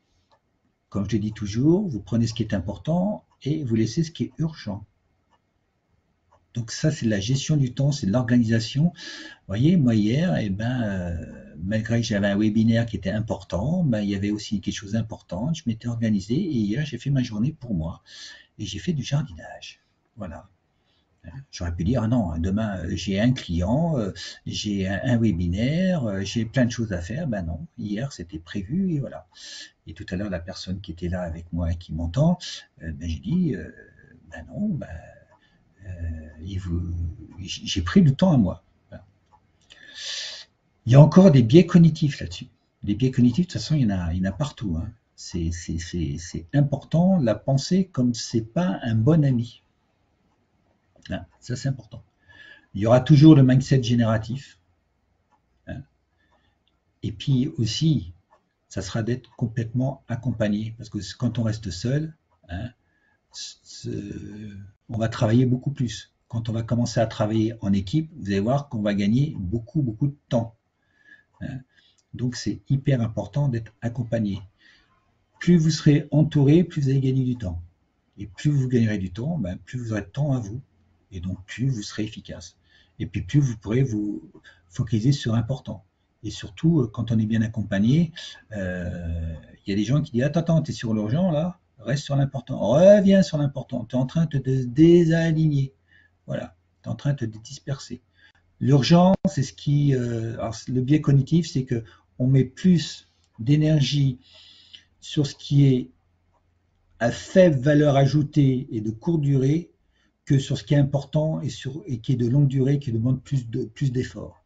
Comme je le dis toujours, vous prenez ce qui est important et vous laissez ce qui est urgent. Donc ça, c'est la gestion du temps, c'est l'organisation. Vous voyez, moi hier, malgré que j'avais un webinaire qui était important, il y avait aussi quelque chose d'important. Je m'étais organisé et hier, j'ai fait ma journée pour moi. Et j'ai fait du jardinage. Voilà. J'aurais pu dire, ah non, demain, j'ai un client, j'ai un webinaire, j'ai plein de choses à faire. Ben non, hier, c'était prévu et voilà. Et tout à l'heure, la personne qui était là avec moi et qui m'entend, j'ai dit, ben non, j'ai pris du temps à moi. Voilà. Il y a encore des biais cognitifs là-dessus. Les biais cognitifs, de toute façon, il y en a partout. Hein. C'est important, la pensée comme c'est pas un bon ami. Hein, ça, c'est important. Il y aura toujours le mindset génératif. Hein. Et puis aussi, ça sera d'être complètement accompagné. Parce que quand on reste seul, hein, on va travailler beaucoup plus. Quand on va commencer à travailler en équipe, vous allez voir qu'on va gagner beaucoup, beaucoup de temps. Hein. Donc, c'est hyper important d'être accompagné. Plus vous serez entouré, plus vous allez gagner du temps. Et plus vous gagnerez du temps, plus vous aurez de temps à vous. Et donc, plus vous serez efficace. Et puis, plus vous pourrez vous focaliser sur l'important. Et surtout, quand on est bien accompagné, il y a des gens qui disent « Attends, tu es sur l'urgent, là, reste sur l'important. Reviens sur l'important. Tu es en train de te désaligner. Voilà, tu es en train de te disperser. » L'urgent, c'est ce qui... alors, le biais cognitif, c'est qu'on met plus d'énergie sur ce qui est à faible valeur ajoutée et de courte durée que sur ce qui est important et qui est de longue durée, qui demande plus d'efforts.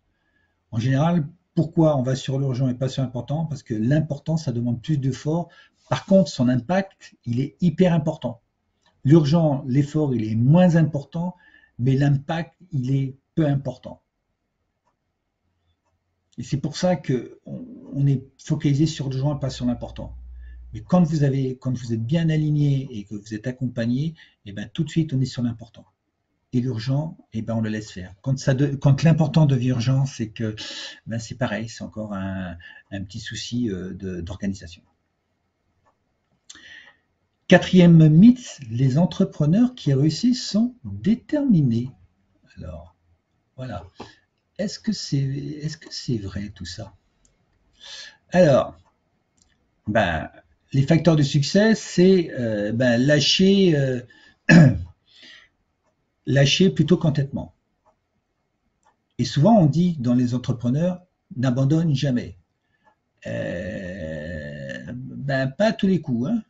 En général, pourquoi on va sur l'urgent et pas sur l'important? Parce que l'important, ça demande plus d'efforts. Par contre, son impact, il est hyper important. L'urgent, l'effort, il est moins important, mais l'impact, il est peu important. Et c'est pour ça qu'on est focalisé sur l'urgent et pas sur l'important. Mais quand vous êtes bien aligné et que vous êtes accompagné, tout de suite, on est sur l'important. Et l'urgent, on le laisse faire. Quand l'important devient urgent, c'est que c'est pareil, c'est encore un petit souci d'organisation. Quatrième mythe, les entrepreneurs qui réussissent sont déterminés. Alors, voilà. Est-ce que c'est vrai tout ça? Alors, les facteurs de succès, c'est lâcher plutôt qu'entêtement. Et souvent, on dit dans les entrepreneurs, n'abandonne jamais. Pas à tous les coups. Hein.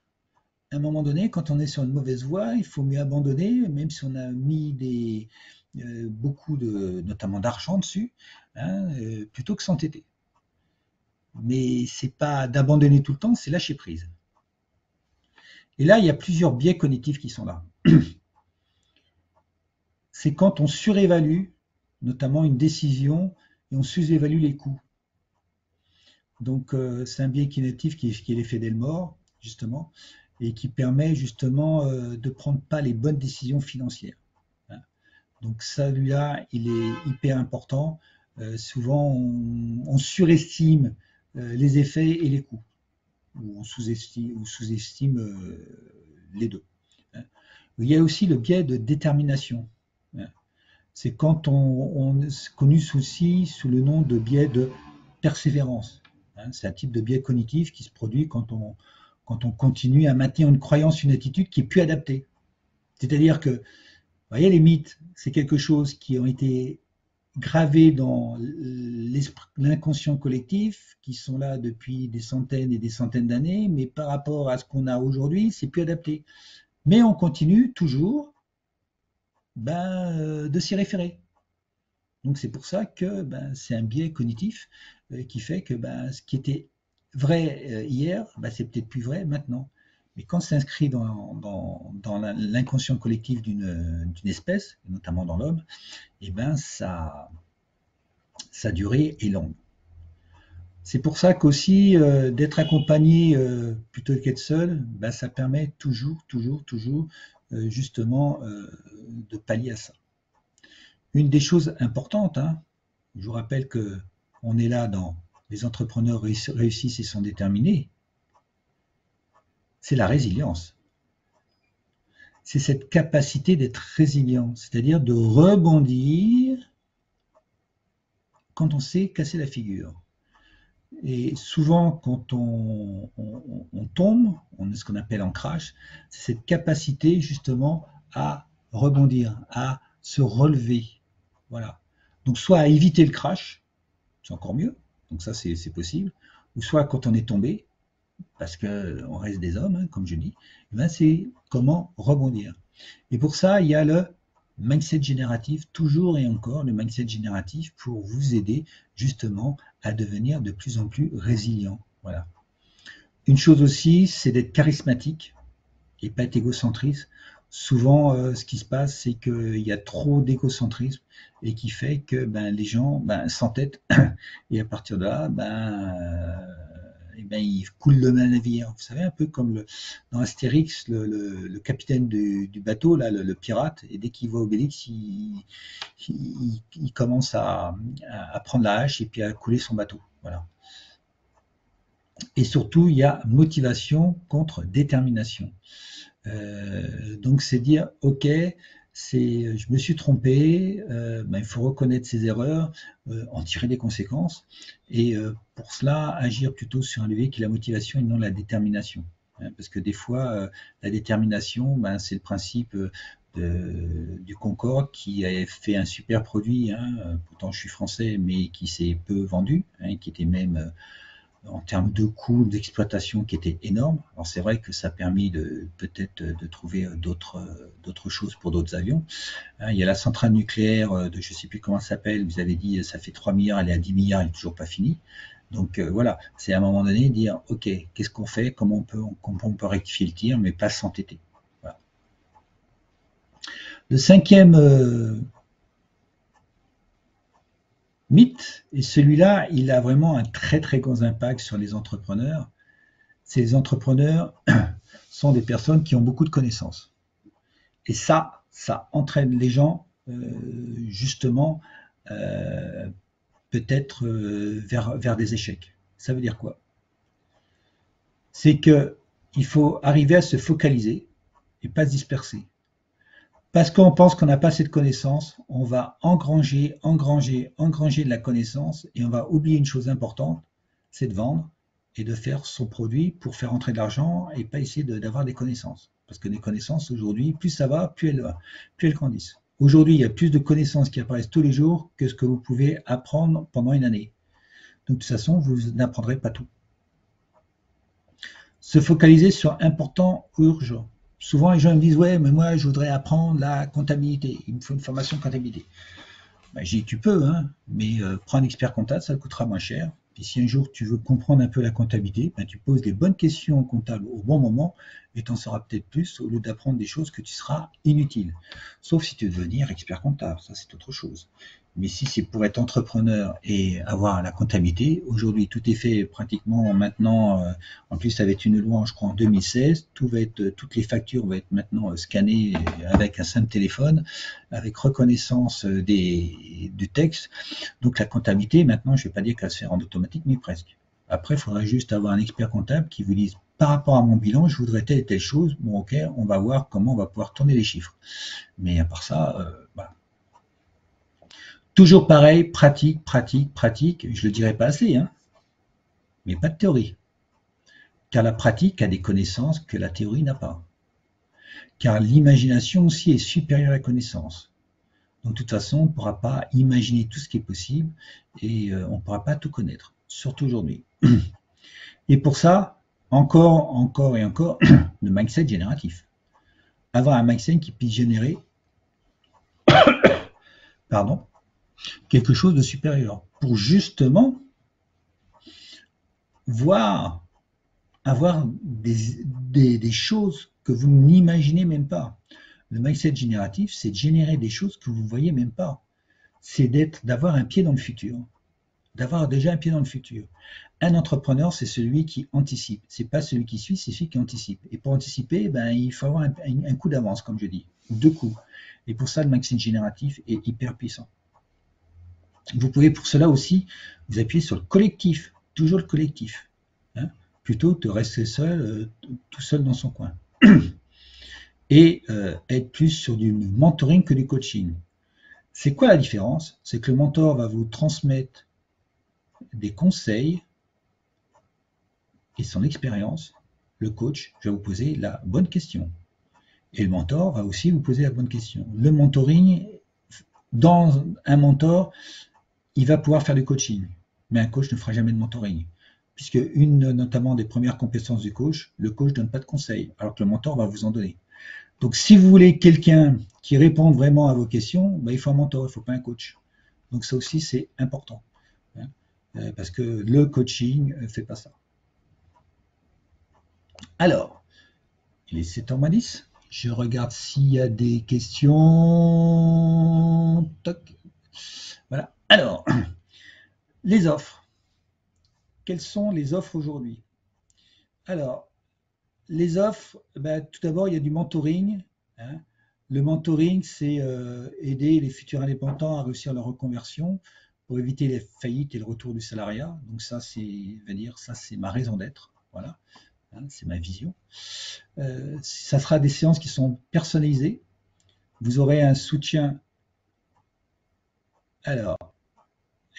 À un moment donné, quand on est sur une mauvaise voie, il faut mieux abandonner, même si on a mis beaucoup notamment d'argent dessus, hein, plutôt que s'entêter. Mais c'est pas d'abandonner tout le temps, c'est lâcher prise. Et là, il y a plusieurs biais cognitifs qui sont là. C'est quand on surévalue, notamment une décision, et on sous-évalue les coûts. Donc, c'est un biais cognitif qui est l'effet Delmore, justement. et qui permet justement de prendre pas les bonnes décisions financières. Donc celui-là, il est hyper important. Souvent, on surestime les effets et les coûts, ou on sous-estime les deux. Il y a aussi le biais de détermination. C'est quand on connu aussi sous le nom de biais de persévérance. C'est un type de biais cognitif qui se produit quand on continue à maintenir une croyance, une attitude qui est plus adaptée. C'est-à-dire que, vous voyez, les mythes, c'est quelque chose qui ont été gravés dans l'inconscient collectif, qui sont là depuis des centaines et des centaines d'années, mais par rapport à ce qu'on a aujourd'hui, c'est plus adapté. Mais on continue toujours de s'y référer. Donc c'est pour ça que c'est un biais cognitif qui fait que ce qui était vrai hier, c'est peut-être plus vrai maintenant. Mais quand c'est inscrit dans l'inconscient collectif d'une espèce, notamment dans l'homme, et sa durée est longue. C'est pour ça qu'aussi d'être accompagné plutôt qu'être seul, ça permet toujours justement de pallier à ça. Une des choses importantes, je vous rappelle qu'on est là dans les entrepreneurs réussissent et sont déterminés, c'est la résilience. C'est cette capacité d'être résilient, c'est-à-dire de rebondir quand on s'est cassé la figure. Et souvent, quand on tombe, on a ce qu'on appelle en crash, c'est cette capacité justement à rebondir, à se relever. Voilà. Donc, soit à éviter le crash, c'est encore mieux, donc ça c'est possible, ou soit quand on est tombé, parce qu'on reste des hommes, comme je dis, c'est comment rebondir. Et pour ça, il y a le mindset génératif, toujours et encore le mindset génératif pour vous aider justement à devenir de plus en plus résilient. Voilà. Une chose aussi, c'est d'être charismatique et pas être égocentriste. Souvent, ce qui se passe, c'est qu'il y a trop d'égocentrisme et qui fait que les gens s'entêtent et à partir de là, ils coulent le navire. Vous savez, un peu comme dans Astérix, le capitaine du bateau, là, le pirate, et dès qu'il voit Obélix, il commence à prendre la hache et puis à couler son bateau. Voilà. Et surtout, il y a motivation contre détermination. Donc c'est dire, ok, je me suis trompé, il faut reconnaître ses erreurs, en tirer des conséquences, et pour cela agir plutôt sur un levier qui est la motivation et non la détermination. Parce que des fois, la détermination, c'est le principe du Concorde qui a fait un super produit, pourtant je suis français, mais qui s'est peu vendu, qui était même en termes de coûts d'exploitation qui étaient énormes. Alors c'est vrai que ça a permis peut-être de trouver d'autres choses pour d'autres avions. Il y a la centrale nucléaire de je ne sais plus comment ça s'appelle, vous avez dit ça fait 3 milliards, elle est à 10 milliards, elle n'est toujours pas finie. Donc voilà, c'est à un moment donné dire ok, qu'est-ce qu'on fait, comment on peut rectifier le tir, mais pas s'entêter. Voilà. Le cinquième mythe, et celui-là, il a vraiment un très très gros impact sur les entrepreneurs. Ces entrepreneurs sont des personnes qui ont beaucoup de connaissances. Et ça entraîne les gens justement peut-être vers des échecs. Ça veut dire quoi? C'est qu'il faut arriver à se focaliser et pas se disperser. Parce qu'on pense qu'on n'a pas assez de connaissances, on va engranger de la connaissance et on va oublier une chose importante, c'est de vendre et de faire son produit pour faire entrer de l'argent et pas essayer d'avoir des connaissances. Parce que les connaissances aujourd'hui, plus ça va, plus elles grandissent. Aujourd'hui, il y a plus de connaissances qui apparaissent tous les jours que ce que vous pouvez apprendre pendant une année. Donc de toute façon, vous n'apprendrez pas tout. Se focaliser sur important ou urgent. Souvent, les gens me disent « Ouais, mais moi, je voudrais apprendre la comptabilité. Il me faut une formation de comptabilité. » Je dis « Tu peux, mais prends un expert comptable, ça coûtera moins cher. Puis si un jour tu veux comprendre un peu la comptabilité, tu poses les bonnes questions comptables au bon moment et tu en sauras peut-être plus au lieu d'apprendre des choses que tu seras inutile. Sauf si tu veux devenir expert comptable, ça c'est autre chose. Mais si c'est pour être entrepreneur et avoir la comptabilité, aujourd'hui tout est fait pratiquement maintenant, en plus avec une loi, je crois en 2016, toutes les factures vont être maintenant scannées avec un simple téléphone, avec reconnaissance du texte. Donc la comptabilité, maintenant, je ne vais pas dire qu'elle se fait en automatique, mais presque. Après, il faudrait juste avoir un expert comptable qui vous dise, par rapport à mon bilan, je voudrais telle et telle chose. Bon, ok, on va voir comment on va pouvoir tourner les chiffres. Mais à part ça, voilà. Toujours pareil, pratique, pratique, pratique. Je le dirai pas assez, hein, mais pas de théorie. Car la pratique a des connaissances que la théorie n'a pas. Car l'imagination aussi est supérieure à la connaissance. Donc de toute façon, on ne pourra pas imaginer tout ce qui est possible et on ne pourra pas tout connaître, surtout aujourd'hui. Et pour ça, encore et encore, le mindset génératif. Avoir un mindset qui puisse générer, pardon, quelque chose de supérieur pour justement voir, avoir des choses que vous n'imaginez même pas. Le mindset génératif, c'est de générer des choses que vous ne voyez même pas. C'est d'avoir un pied dans le futur, d'avoir déjà un pied dans le futur. Un entrepreneur, c'est celui qui anticipe. C'est pas celui qui suit, c'est celui qui anticipe. Et pour anticiper, ben, il faut avoir un coup d'avance, comme je dis, 2 coups. Et pour ça, le mindset génératif est hyper puissant. Vous pouvez pour cela aussi vous appuyer sur le collectif, toujours le collectif, hein, plutôt que de rester seul, tout seul dans son coin. Et être plus sur du mentoring que du coaching. C'est quoi la différence? C'est que le mentor va vous transmettre des conseils et son expérience. Le coach va vous poser la bonne question. Et le mentor va aussi vous poser la bonne question. Le mentoring, dans un mentor, il va pouvoir faire du coaching. Mais un coach ne fera jamais de mentoring. Puisque notamment des premières compétences du coach, le coach ne donne pas de conseils, alors que le mentor va vous en donner. Donc si vous voulez quelqu'un qui réponde vraiment à vos questions, ben, il faut un mentor, il ne faut pas un coach. Donc ça aussi c'est important. Hein, parce que le coaching ne fait pas ça. Alors, il est 7h10. Je regarde s'il y a des questions. Toc. Voilà. Alors, les offres. Quelles sont les offres aujourd'hui? Alors, les offres, ben, tout d'abord, il y a du mentoring. Hein. Le mentoring, c'est aider les futurs indépendants à réussir leur reconversion pour éviter les faillites et le retour du salariat. Donc ça, c'est ma raison d'être. Voilà, hein, c'est ma vision. Ça sera des séances qui sont personnalisées. Vous aurez un soutien. Alors,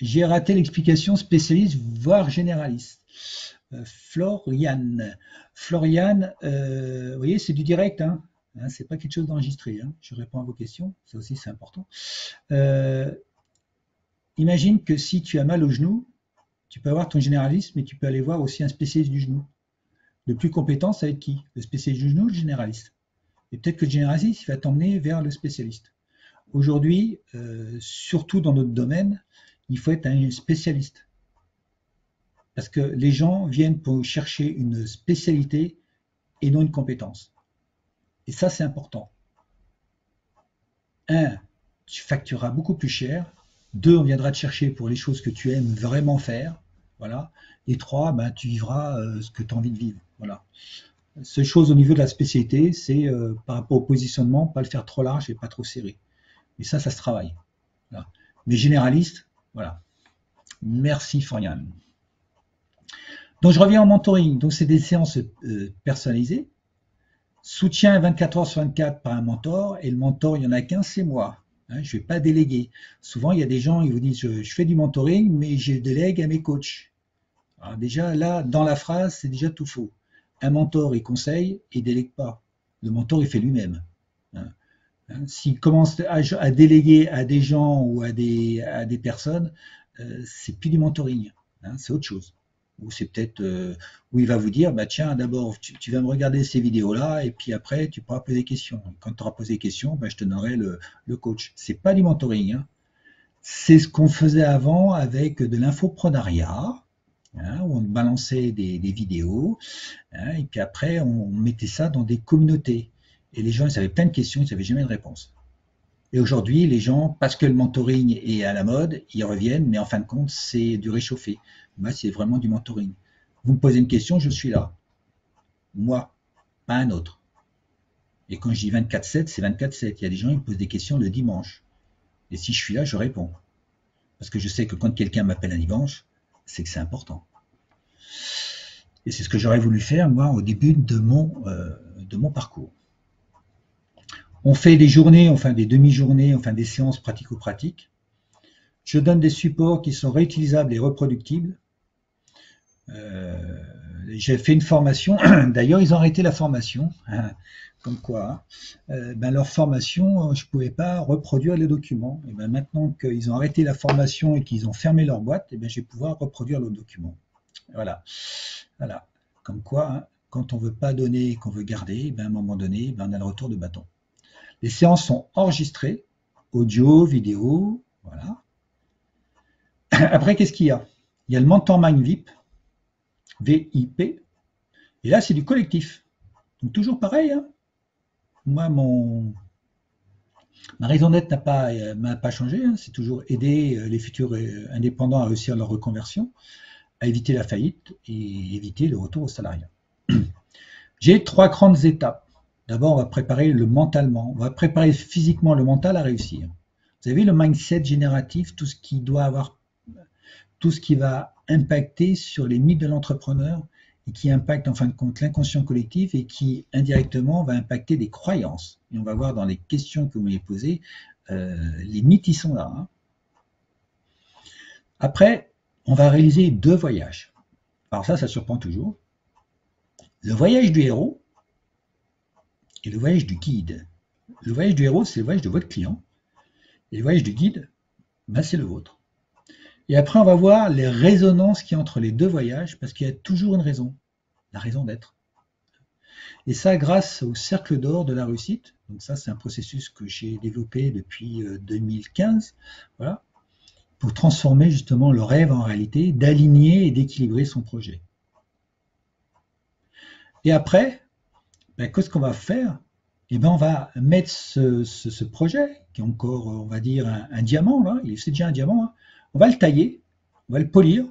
j'ai raté l'explication spécialiste, voire généraliste. Floriane, vous voyez, c'est du direct, hein, c'est pas quelque chose d'enregistré. Hein. Je réponds à vos questions, ça aussi c'est important. Imagine que si tu as mal au genou, tu peux avoir ton généraliste, mais tu peux aller voir aussi un spécialiste du genou. Le plus compétent, ça va être qui? Le spécialiste du genou ou le généraliste? Et peut-être que le généraliste, il va t'emmener vers le spécialiste. Aujourd'hui, surtout dans notre domaine, il faut être un spécialiste. Parce que les gens viennent pour chercher une spécialité et non une compétence. Et ça, c'est important. 1, tu factureras beaucoup plus cher. 2, on viendra te chercher pour les choses que tu aimes vraiment faire. Voilà. Et 3, ben, tu vivras ce que tu as envie de vivre. Voilà. Seule chose au niveau de la spécialité, c'est par rapport au positionnement, pas le faire trop large et pas trop serré. Et ça se travaille. Voilà. Mais généraliste, voilà. Merci Florian. Donc je reviens au mentoring. Donc c'est des séances personnalisées. Soutien 24 heures sur 24 par un mentor. Et le mentor, il n'y en a qu'un, c'est moi. Hein, je ne vais pas déléguer. Souvent, il y a des gens, ils vous disent, je fais du mentoring, mais je délègue à mes coachs. Alors déjà, là, dans la phrase, c'est déjà tout faux. Un mentor, il conseille et il délègue pas. Le mentor, il fait lui-même. Hein. S'il commence à déléguer à des gens ou à des personnes, c'est plus du mentoring, hein, c'est autre chose. Ou c'est peut-être où il va vous dire, bah tiens, d'abord tu vas me regarder ces vidéos-là, et puis après tu pourras poser des questions. Quand tu auras posé des questions, bah, je te donnerai le coach. C'est pas du mentoring, hein. C'est ce qu'on faisait avant avec de l'infoprenariat, hein, où on balançait des vidéos, hein, et puis après on mettait ça dans des communautés. Et les gens, ils avaient plein de questions, ils n'avaient jamais de réponse. Et aujourd'hui, les gens, parce que le mentoring est à la mode, ils reviennent, mais en fin de compte, c'est du réchauffé. Moi, c'est vraiment du mentoring. Vous me posez une question, je suis là. Moi, pas un autre. Et quand je dis 24/7, c'est 24/7. Il y a des gens qui me posent des questions le dimanche. Et si je suis là, je réponds. Parce que je sais que quand quelqu'un m'appelle un dimanche, c'est que c'est important. Et c'est ce que j'aurais voulu faire, moi, au début de mon parcours. On fait des journées, enfin des demi-journées, enfin des séances pratico-pratiques. Je donne des supports qui sont réutilisables et reproductibles. J'ai fait une formation, d'ailleurs ils ont arrêté la formation, comme quoi, leur formation, je ne pouvais pas reproduire les documents. Et ben, maintenant qu'ils ont arrêté la formation et qu'ils ont fermé leur boîte, et ben, je vais pouvoir reproduire le document. Voilà. Voilà. Comme quoi, quand on ne veut pas donner et qu'on veut garder, ben, à un moment donné, ben, on a le retour de bâton. Les séances sont enregistrées, audio, vidéo, voilà. Après, qu'est-ce qu'il y a? Il y a le Mentor Mind VIP, VIP, et là, c'est du collectif. Donc, toujours pareil, hein. Moi, ma raison d'être m'a pas changé, hein. C'est toujours aider les futurs indépendants à réussir leur reconversion, à éviter la faillite et éviter le retour au salariat. J'ai 3 grandes étapes. D'abord, on va préparer le mentalement, on va préparer physiquement le mental à réussir. Vous avez le mindset génératif, tout ce qui doit avoir, tout ce qui va impacter sur les mythes de l'entrepreneur et qui impacte en fin de compte l'inconscient collectif et qui indirectement va impacter des croyances. Et on va voir dans les questions que vous m'avez posées, les mythes ils sont là, hein. Après, on va réaliser 2 voyages. Alors ça surprend toujours. Le voyage du héros et le voyage du guide. Le voyage du héros, c'est le voyage de votre client. Et le voyage du guide, ben, c'est le vôtre. Et après, on va voir les résonances qu'il y a entre les 2 voyages, parce qu'il y a toujours une raison, la raison d'être. Et ça, grâce au cercle d'or de la réussite. Donc ça, c'est un processus que j'ai développé depuis 2015, voilà, pour transformer justement le rêve en réalité, d'aligner et d'équilibrer son projet. Et après, ben, qu'est-ce qu'on va faire? Eh ben, on va mettre ce projet, qui est encore, on va dire, un diamant, là, c'est déjà un diamant, hein. On va le tailler, on va le polir,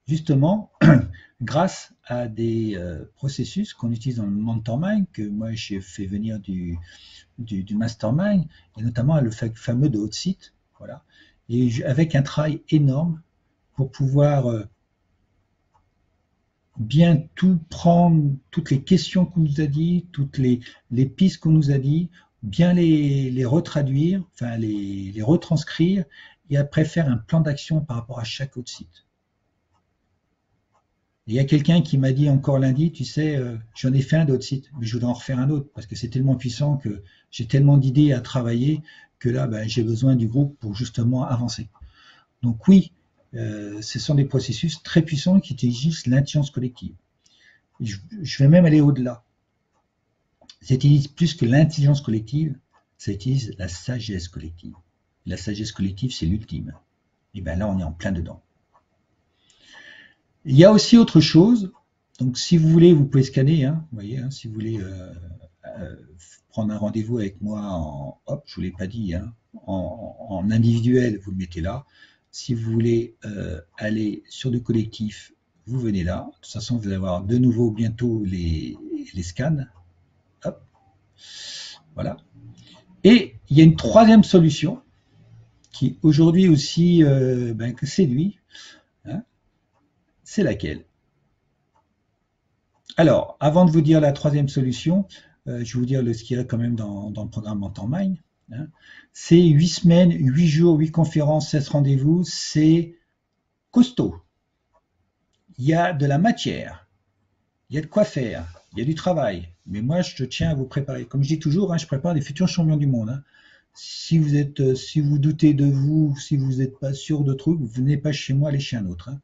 justement, grâce à des processus qu'on utilise dans le Mentormind, que moi j'ai fait venir du Mastermind, et notamment le fameux de Hot-Site, voilà, et avec un travail énorme pour pouvoir bien tout prendre, toutes les questions qu'on nous a dit, toutes les pistes qu'on nous a dit, bien les retraduire, enfin les retranscrire, et après faire un plan d'action par rapport à chaque autre site. Il y a quelqu'un qui m'a dit encore lundi, tu sais, j'en ai fait un d'autres sites, mais je voudrais en refaire un autre, parce que c'est tellement puissant que j'ai tellement d'idées à travailler, que là, ben, j'ai besoin du groupe pour justement avancer. Donc oui, ce sont des processus très puissants qui utilisent l'intelligence collective. Je vais même aller au-delà. Ça utilise plus que l'intelligence collective, ça utilise la sagesse collective. La sagesse collective, c'est l'ultime. Et bien là, on est en plein dedans. Il y a aussi autre chose. Donc, si vous voulez, vous pouvez scanner. Hein, vous voyez, hein, si vous voulez prendre un rendez-vous avec moi en, hop, je vous l'ai pas dit, hein, en individuel, vous le mettez là. Si vous voulez aller sur du collectif, vous venez là. De toute façon, vous allez avoir de nouveau bientôt les scans. Hop, voilà. Et il y a une troisième solution qui aujourd'hui aussi séduit. Hein, c'est laquelle? Alors, avant de vous dire la troisième solution, je vais vous dire ce qu'il y a quand même dans le programme Mentormind. Hein. C'est 8 semaines, 8 jours, 8 conférences, 16 rendez-vous. C'est costaud. Il y a de la matière. Il y a de quoi faire. Il y a du travail. Mais moi, je tiens à vous préparer. Comme je dis toujours, hein, je prépare des futurs champions du monde. Hein. Si vous doutez de vous, si vous n'êtes pas sûr de trucs, vous venez pas chez moi, allez chez un autre. Hein.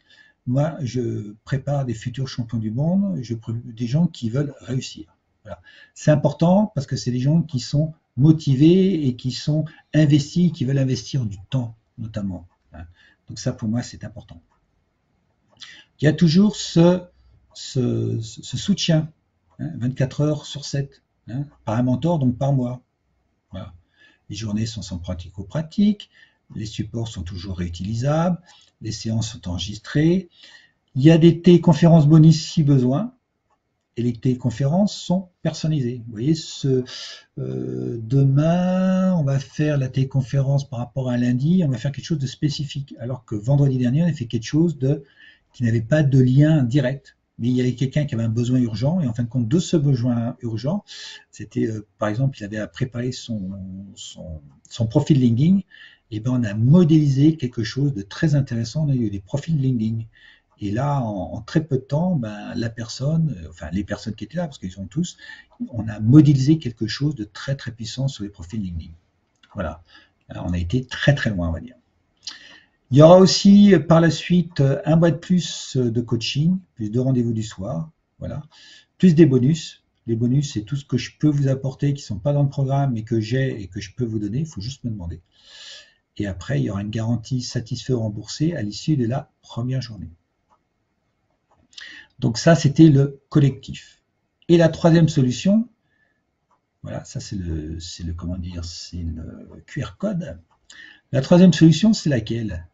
Moi, je prépare des futurs champions du monde, des gens qui veulent réussir. Voilà. C'est important parce que c'est des gens qui sont motivés et qui sont investis, qui veulent investir du temps, notamment. Hein. Donc ça, pour moi, c'est important. Il y a toujours ce soutien, hein, 24 heures sur 7, hein, par un mentor, donc par mois. Voilà. Les journées sont pratico-pratiques, les supports sont toujours réutilisables, les séances sont enregistrées. Il y a des téléconférences bonus si besoin, et les téléconférences sont personnalisées. Vous voyez, demain, on va faire la téléconférence par rapport à un lundi, on va faire quelque chose de spécifique, alors que vendredi dernier, on a fait quelque chose qui n'avait pas de lien direct. Mais il y avait quelqu'un qui avait un besoin urgent, et en fin de compte, de ce besoin urgent, c'était, par exemple, il avait à préparer son profil LinkedIn, et ben on a modélisé quelque chose de très intéressant, on a eu des profils LinkedIn. Et là, en très peu de temps, ben, la personne, enfin les personnes qui étaient là, parce qu'ils sont tous, on a modélisé quelque chose de très très puissant sur les profils LinkedIn. Voilà, alors, on a été très très loin, on va dire. Il y aura aussi par la suite un mois de plus de coaching, plus de rendez-vous du soir, voilà, plus des bonus. Les bonus, c'est tout ce que je peux vous apporter qui ne sont pas dans le programme, mais que j'ai et que je peux vous donner. Il faut juste me demander. Et après, il y aura une garantie satisfait ou remboursée à l'issue de la première journée. Donc ça, c'était le collectif. Et la troisième solution, voilà, ça c'est le comment dire, c'est le QR code. La troisième solution, c'est laquelle?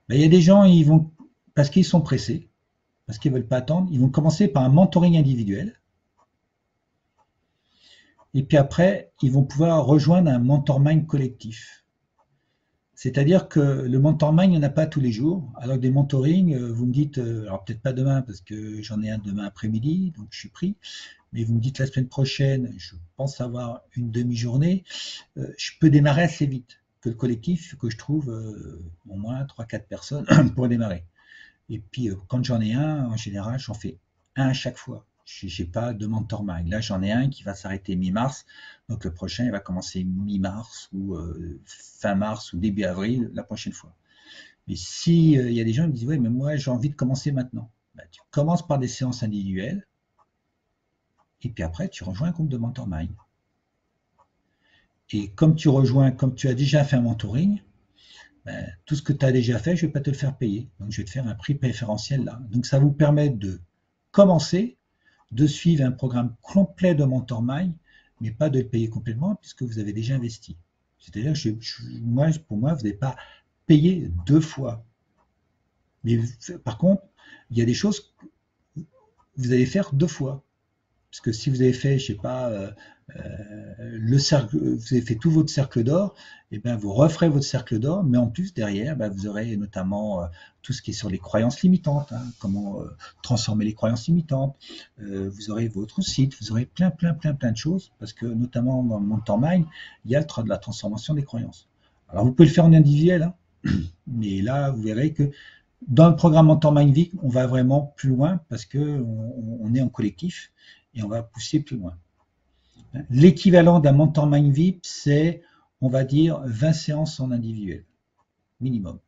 Ben, il y a des gens, ils vont, parce qu'ils sont pressés, parce qu'ils ne veulent pas attendre, ils vont commencer par un mentoring individuel. Et puis après, ils vont pouvoir rejoindre un mentormind collectif. C'est-à-dire que le mentormind, il n'y en a pas tous les jours. Alors que des mentorings, vous me dites, alors peut-être pas demain, parce que j'en ai un demain après-midi, donc je suis pris, mais vous me dites la semaine prochaine, je pense avoir une demi-journée, je peux démarrer assez vite. Que le collectif, que je trouve au moins 3-4 personnes pour démarrer. Et puis, quand j'en ai un, en général, j'en fais un à chaque fois. Je n'ai pas de mentormind. Là, j'en ai un qui va s'arrêter mi-mars. Donc, le prochain, il va commencer mi-mars ou fin mars ou début avril la prochaine fois. Mais si il y a des gens qui me disent, ouais, mais moi, j'ai envie de commencer maintenant. Ben, tu commences par des séances individuelles. Et puis après, tu rejoins un groupe de mentormind. Et comme tu as déjà fait un mentoring, ben, tout ce que tu as déjà fait, je ne vais pas te le faire payer. Donc, je vais te faire un prix préférentiel là. Donc, ça vous permet de commencer, de suivre un programme complet de mentormind, mais pas de le payer complètement puisque vous avez déjà investi. C'est-à-dire que pour moi, vous n'avez pas payé 2 fois. Mais par contre, il y a des choses que vous allez faire 2 fois. Parce que si vous avez fait, je sais pas, le cercle, vous avez fait tout votre cercle d'or, et ben vous referez votre cercle d'or, mais en plus derrière, ben, vous aurez notamment tout ce qui est sur les croyances limitantes, hein, comment transformer les croyances limitantes. Vous aurez votre site, vous aurez plein de choses, parce que notamment dans le mentormind, il y a de la transformation des croyances. Alors vous pouvez le faire en individuel, hein, mais là vous verrez que dans le programme mentormind VIP, on va vraiment plus loin parce que on est en collectif et on va pousser plus loin. L'équivalent d'un mentormind VIP, c'est, on va dire, 20 séances en individuel, minimum.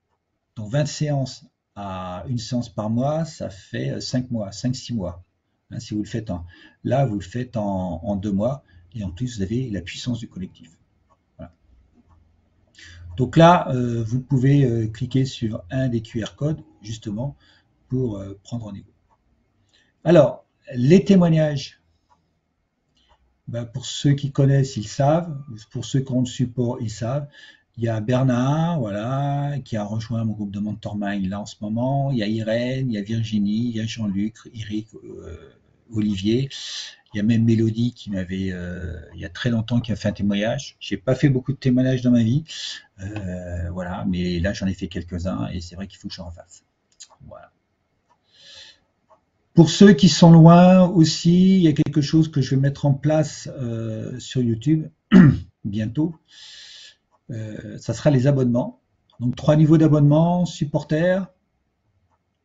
Donc 20 séances à une séance par mois, ça fait 5 mois, 5-6 mois. Hein, si vous le faites là, vous le faites en 2 mois, et en plus, vous avez la puissance du collectif. Voilà. Donc là, vous pouvez cliquer sur un des QR codes, justement, pour prendre rendez-vous. Alors, les témoignages, ben, pour ceux qui connaissent, ils savent. Pour ceux qui ont le support, ils savent. Il y a Bernard, voilà, qui a rejoint mon groupe de mentormind là en ce moment. Il y a Irène, il y a Virginie, il y a Jean-Luc, Eric, Olivier. Il y a même Mélodie qui m'avait, il y a très longtemps, qui a fait un témoignage. J'ai pas fait beaucoup de témoignages dans ma vie, voilà, mais là j'en ai fait quelques-uns et c'est vrai qu'il faut que j'en fasse. Voilà. Pour ceux qui sont loin aussi, il y a quelque chose que je vais mettre en place sur YouTube bientôt. Ça sera les abonnements. Donc 3 niveaux d'abonnement, supporter,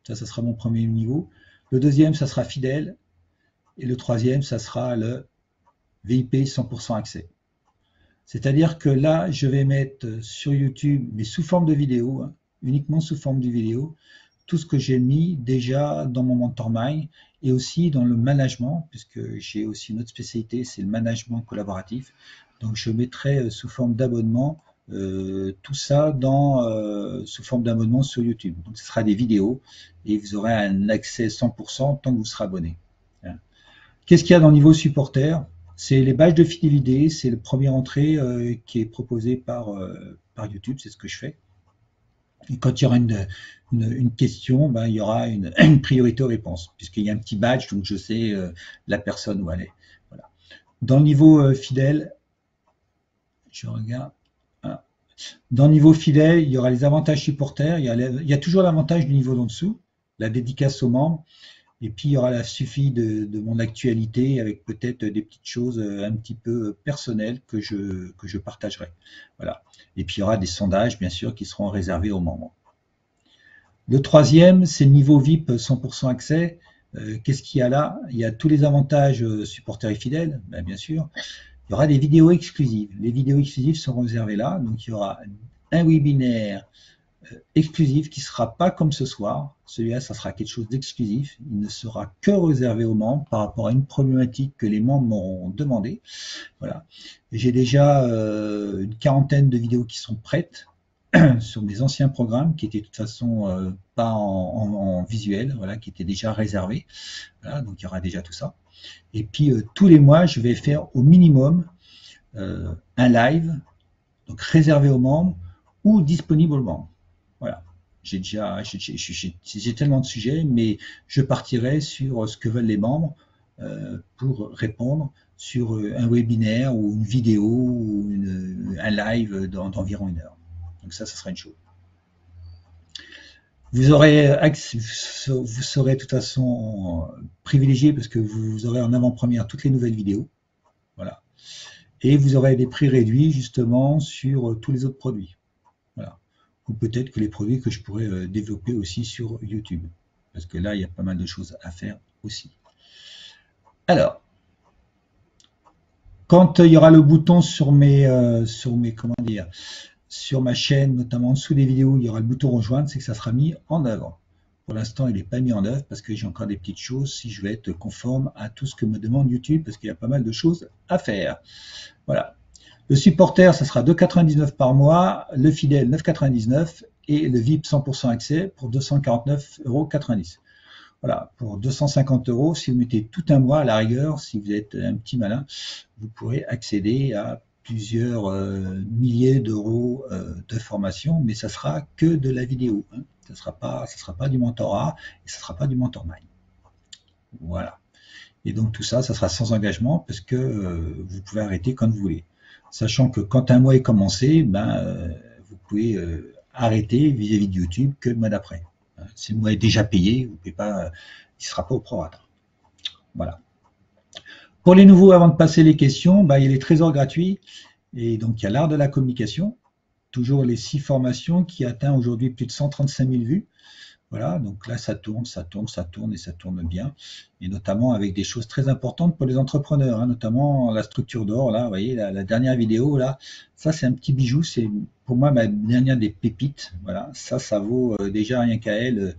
ça sera mon premier niveau. Le deuxième, ça sera fidèle. Et le troisième, ça sera le VIP 100% accès. C'est-à-dire que là, je vais mettre sur YouTube, mais sous forme de vidéo, hein, uniquement sous forme de vidéo, tout ce que j'ai mis déjà dans mon mentormind et aussi dans le management, puisque j'ai aussi une autre spécialité, c'est le management collaboratif. Donc je mettrai sous forme d'abonnement tout ça sous forme d'abonnement sur YouTube. Donc ce sera des vidéos et vous aurez un accès 100% tant que vous serez abonné. Qu'est-ce qu'il y a dans le niveau supporter? C'est les badges de fidélité, c'est le premier entrée qui est proposé par YouTube, c'est ce que je fais. Et quand il y aura une question, ben, il y aura une priorité aux réponses, puisqu'il y a un petit badge, donc je sais la personne où elle est. Voilà. Dans le niveau fidèle, je regarde. Ah. Dans le niveau fidèle, il y aura les avantages supporters, il y a toujours l'avantage du niveau d'en dessous, la dédicace aux membres, et puis il y aura la suffit de mon actualité avec peut-être des petites choses un petit peu personnelles que je partagerai. Voilà. Et puis il y aura des sondages, bien sûr, qui seront réservés aux membres. Le troisième, c'est le niveau VIP 100% accès. Qu'est-ce qu'il y a là? Il y a tous les avantages supporters et fidèles, ben, bien sûr. Il y aura des vidéos exclusives. Les vidéos exclusives seront réservées là. Donc, il y aura un webinaire exclusif qui ne sera pas comme ce soir. Celui-là, ça sera quelque chose d'exclusif. Il ne sera que réservé aux membres par rapport à une problématique que les membres m'auront demandé. Voilà. J'ai déjà une quarantaine de vidéos qui sont prêtes sur mes anciens programmes qui étaient de toute façon pas en visuel, voilà, qui étaient déjà réservés. Voilà, donc il y aura déjà tout ça. Et puis tous les mois, je vais faire au minimum un live, donc réservé aux membres ou disponible aux membres. Voilà. J'ai tellement de sujets, mais je partirai sur ce que veulent les membres pour répondre sur un webinaire ou une vidéo ou un live d'environ 1 heure. Donc ça sera une chose. Vous serez de toute façon privilégié parce que vous aurez en avant-première toutes les nouvelles vidéos. Voilà. Et vous aurez des prix réduits justement sur tous les autres produits. Voilà. Ou peut-être que les produits que je pourrais développer aussi sur YouTube. Parce que là, il y a pas mal de choses à faire aussi. Alors, quand il y aura le bouton sur comment dire, sur ma chaîne, notamment en dessous des vidéos, il y aura le bouton rejoindre, c'est que ça sera mis en œuvre. Pour l'instant, il n'est pas mis en œuvre parce que j'ai encore des petites choses si je vais être conforme à tout ce que me demande YouTube parce qu'il y a pas mal de choses à faire. Voilà. Le supporter, ça sera 2,99 par mois, le fidèle 9,99 et le VIP 100% accès pour 249,90 €. Voilà, pour 250 €, si vous mettez tout un mois à la rigueur, si vous êtes un petit malin, vous pourrez accéder à plusieurs milliers d'euros de formation, mais ça sera que de la vidéo. Hein. Ça sera pas du mentorat et ça sera pas du mentormind. Voilà. Et donc tout ça, ça sera sans engagement parce que vous pouvez arrêter quand vous voulez. Sachant que quand un mois est commencé, vous pouvez arrêter vis-à-vis de YouTube que le mois d'après. Si le mois est déjà payé, vous pouvez pas, il ne sera pas au prorata. Voilà. Pour les nouveaux, avant de passer les questions, il y a les trésors gratuits. Et donc, il y a l'art de la communication. Toujours les 6 formations qui atteignent aujourd'hui plus de 135 000 vues. Voilà, donc là, ça tourne et ça tourne bien. Et notamment avec des choses très importantes pour les entrepreneurs, hein, notamment la structure d'or. Là, vous voyez, la dernière vidéo, là, ça, c'est un petit bijou. C'est pour moi ma dernière des pépites. Voilà, ça vaut déjà rien qu'à elle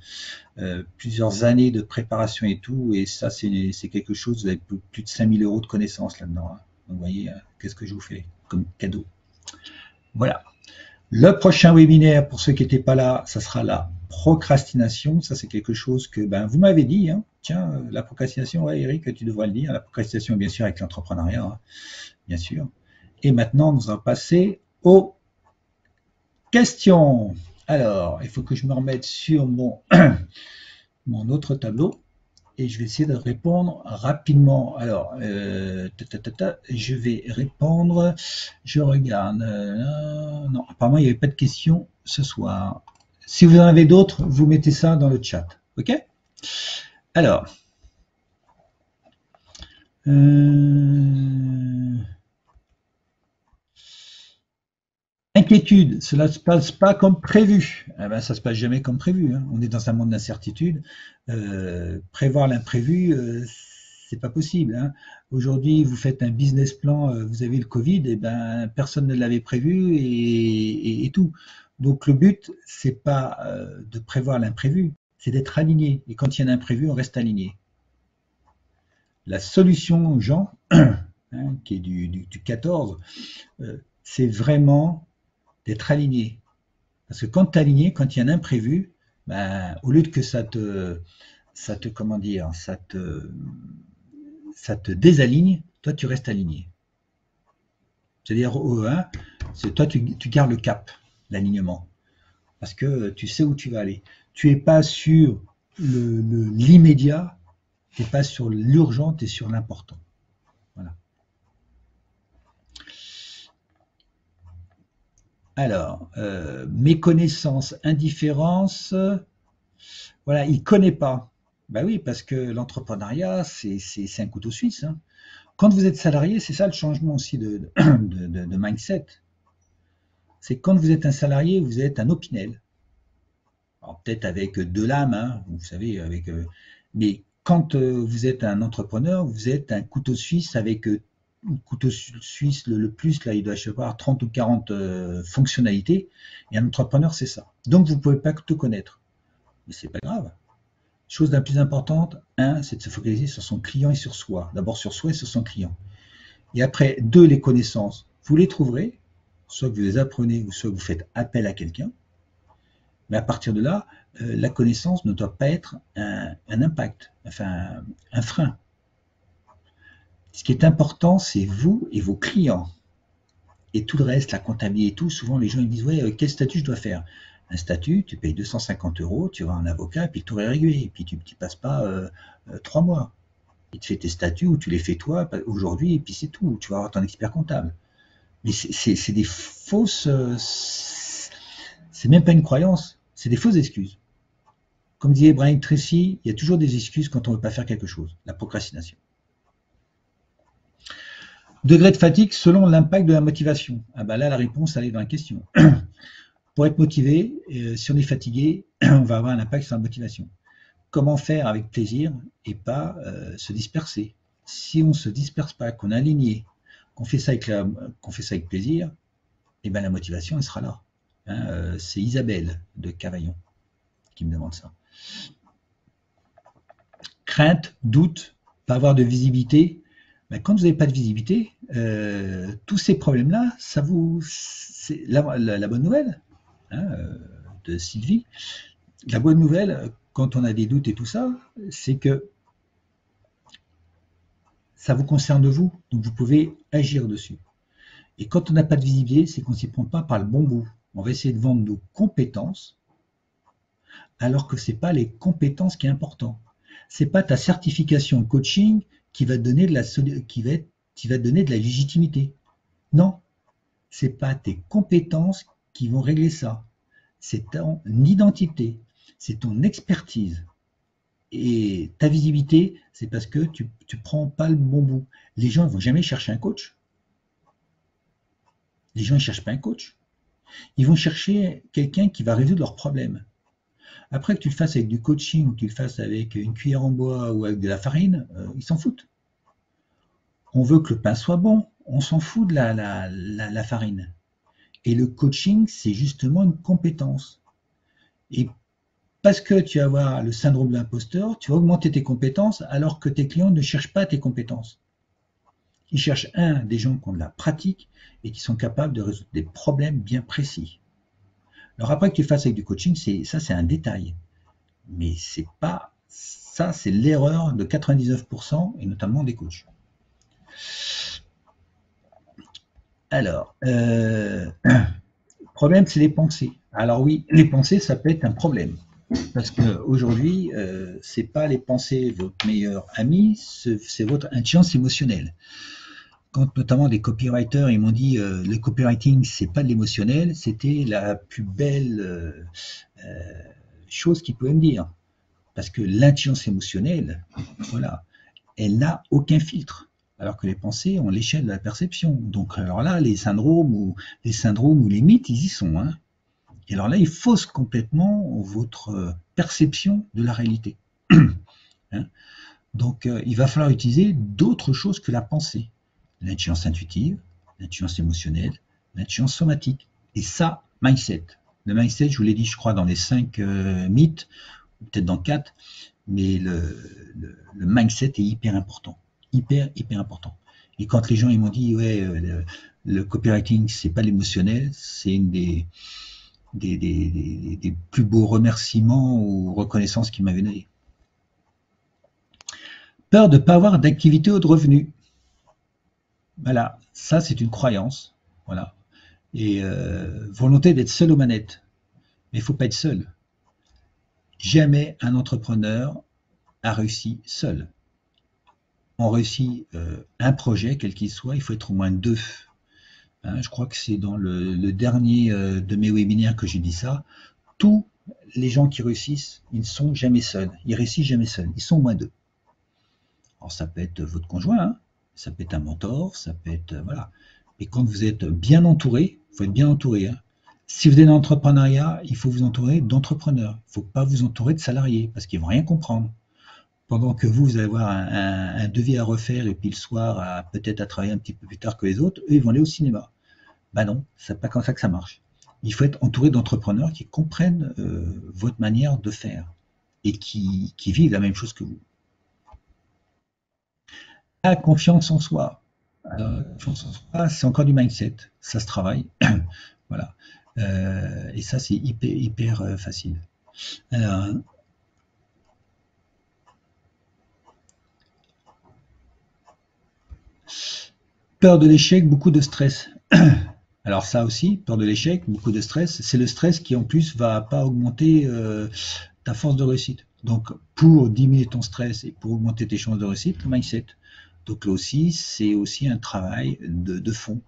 plusieurs années de préparation et tout. Et ça, c'est quelque chose, vous avez plus de 5 000 € de connaissances là-dedans. Hein. Donc, vous voyez, qu'est-ce que je vous fais comme cadeau. Voilà. Le prochain webinaire, pour ceux qui n'étaient pas là, ça sera la procrastination. Ça, c'est quelque chose que vous m'avez dit. Hein. Tiens, la procrastination, ouais, Eric, tu devrais le dire. La procrastination, bien sûr, avec l'entrepreneuriat, hein, bien sûr. Et maintenant, nous allons passer aux questions. Alors, il faut que je me remette sur mon autre tableau. Et je vais essayer de répondre rapidement. Alors, je vais répondre. Je regarde. Non, apparemment, il n'y avait pas de questions ce soir. Si vous en avez d'autres, vous mettez ça dans le chat. OK? Alors. Inquiétude, cela ne se passe pas comme prévu. Ça ne se passe jamais comme prévu. Hein. On est dans un monde d'incertitude. Prévoir l'imprévu, c'est pas possible. Hein. Aujourd'hui, vous faites un business plan, vous avez le Covid, et personne ne l'avait prévu et tout. Donc le but, c'est pas de prévoir l'imprévu, c'est d'être aligné. Et quand il y a un imprévu, on reste aligné. La solution, Jean, hein, qui est du 14, c'est vraiment d'être aligné. Parce que quand tu es aligné, quand il y a un imprévu, au lieu que ça te comment dire, ça te désaligne, toi tu restes aligné. C'est-à-dire, toi tu gardes le cap, l'alignement, parce que tu sais où tu vas aller. Tu n'es pas sur l'immédiat, tu n'es pas sur l'urgent, tu es sur l'important. Voilà. Alors, méconnaissance, indifférence, voilà, il ne connaît pas. Ben oui, parce que l'entrepreneuriat, c'est un couteau suisse. Hein. Quand vous êtes salarié, c'est ça le changement aussi de mindset. C'est quand vous êtes un salarié, vous êtes un opinel. Alors peut-être avec deux lames, hein, vous savez, mais quand vous êtes un entrepreneur, vous êtes un couteau suisse avec couteau suisse le plus, là, il doit avoir 30 ou 40 fonctionnalités. Et un entrepreneur, c'est ça. Donc, vous ne pouvez pas tout connaître. Mais c'est pas grave. Chose la plus importante, c'est de se focaliser sur son client et sur soi. D'abord sur soi et sur son client. Et après, deux, les connaissances. Vous les trouverez, soit que vous les apprenez, ou soit que vous faites appel à quelqu'un. Mais à partir de là, la connaissance ne doit pas être un impact, enfin un frein. Ce qui est important, c'est vous et vos clients. Et tout le reste, la comptabilité et tout, souvent les gens ils disent ouais, quel statut je dois faire? Un statut, tu payes 250 €, tu vas à un avocat, et puis le tour est réglé, et puis tu ne passes pas 3 mois. Il te fait tes statuts, ou tu les fais toi aujourd'hui, et puis c'est tout, tu vas avoir ton expert comptable. Mais c'est des fausses... c'est même pas une croyance, c'est des fausses excuses. Comme disait Brian Tracy, il y a toujours des excuses quand on ne veut pas faire quelque chose, la procrastination. Degré de fatigue selon l'impact de la motivation. Ah ben là, la réponse, elle est dans la question. Pour être motivé, si on est fatigué, on va avoir un impact sur la motivation. Comment faire avec plaisir et pas se disperser? Si on ne se disperse pas, qu'on est aligné, qu'on fait ça avec plaisir, et ben la motivation, elle sera là. Hein, c'est Isabelle de Cavaillon qui me demande ça. Crainte, doute, pas avoir de visibilité. Ben, quand vous n'avez pas de visibilité, tous ces problèmes-là, c'est la bonne nouvelle hein, de Sylvie. La bonne nouvelle, quand on a des doutes et tout ça, c'est que ça vous concerne vous, donc vous pouvez agir dessus. Et quand on n'a pas de visibilité, c'est qu'on ne s'y prend pas par le bon bout. On va essayer de vendre nos compétences, alors que ce n'est pas les compétences qui est important. Ce n'est pas ta certification coaching qui va te donner de la légitimité. Non, ce n'est pas tes compétences qui vont régler ça. C'est ton identité, c'est ton expertise. Et ta visibilité, c'est parce que tu ne prends pas le bon bout. Les gens ne vont jamais chercher un coach. Les gens ne cherchent pas un coach. Ils vont chercher quelqu'un qui va résoudre leurs problèmes. Après que tu le fasses avec du coaching ou que tu le fasses avec une cuillère en bois ou avec de la farine, ils s'en foutent. On veut que le pain soit bon, on s'en fout de la farine. Et le coaching, c'est justement une compétence. Et parce que tu vas avoir le syndrome de l'imposteur, tu vas augmenter tes compétences alors que tes clients ne cherchent pas tes compétences. Ils cherchent des gens qui ont de la pratique et qui sont capables de résoudre des problèmes bien précis. Alors après que tu fasses avec du coaching, c'est un détail. Mais c'est pas ça, c'est l'erreur de 99% et notamment des coachs. Alors, le problème, c'est les pensées. Alors oui, les pensées, ça peut être un problème. Parce qu'aujourd'hui, c'est pas les pensées votre meilleur ami, c'est votre intelligence émotionnelle. Quand notamment des copywriters ils m'ont dit le copywriting c'est pas de l'émotionnel, c'était la plus belle chose qu'ils pouvaient me dire. Parce que l'intelligence émotionnelle, voilà, elle n'a aucun filtre. Alors que les pensées ont l'échelle de la perception. Donc alors là, les syndromes ou les mythes, ils y sont. Hein. Et alors là, ils faussent complètement votre perception de la réalité. Hein. Donc il va falloir utiliser d'autres choses que la pensée. L'intelligence intuitive, l'intelligence émotionnelle, l'intelligence somatique. Et ça, mindset. Le mindset, je vous l'ai dit, je crois, dans les 5 mythes, ou peut-être dans 4, mais le mindset est hyper important. Hyper important. Et quand les gens ils m'ont dit, ouais, le copywriting, c'est pas l'émotionnel, c'est une des plus beaux remerciements ou reconnaissances qu'ils m'avaient donné. Peur de ne pas avoir d'activité ou de revenus. Voilà, ça c'est une croyance, voilà. Et volonté d'être seul aux manettes. Mais il ne faut pas être seul. Jamais un entrepreneur a réussi seul. On réussit un projet, quel qu'il soit, il faut être au moins deux. Hein, je crois que c'est dans le dernier de mes webinaires que j'ai dit ça. Tous les gens qui réussissent, ils ne sont jamais seuls. Ils réussissent jamais seuls. Ils sont au moins deux. Alors ça peut être votre conjoint, hein, ça peut être un mentor, ça peut être voilà. Et quand vous êtes bien entouré, il faut être bien entouré. Hein. Si vous êtes dans l'entrepreneuriat, il faut vous entourer d'entrepreneurs. Il ne faut pas vous entourer de salariés parce qu'ils vont rien comprendre. Pendant que vous allez avoir un devis à refaire et puis le soir, peut-être à travailler un petit peu plus tard que les autres, eux, ils vont aller au cinéma. Ben non, c'est pas comme ça que ça marche. Il faut être entouré d'entrepreneurs qui comprennent votre manière de faire et qui vivent la même chose que vous. La confiance en soi. Confiance en soi, c'est encore du mindset. Ça se travaille. Voilà. Et ça, c'est hyper facile. Alors, peur de l'échec, beaucoup de stress. Alors ça aussi, peur de l'échec, beaucoup de stress. C'est le stress qui en plus va pas augmenter ta force de réussite. Donc pour diminuer ton stress et pour augmenter tes chances de réussite, le mindset. Donc là aussi, c'est aussi un travail de fond.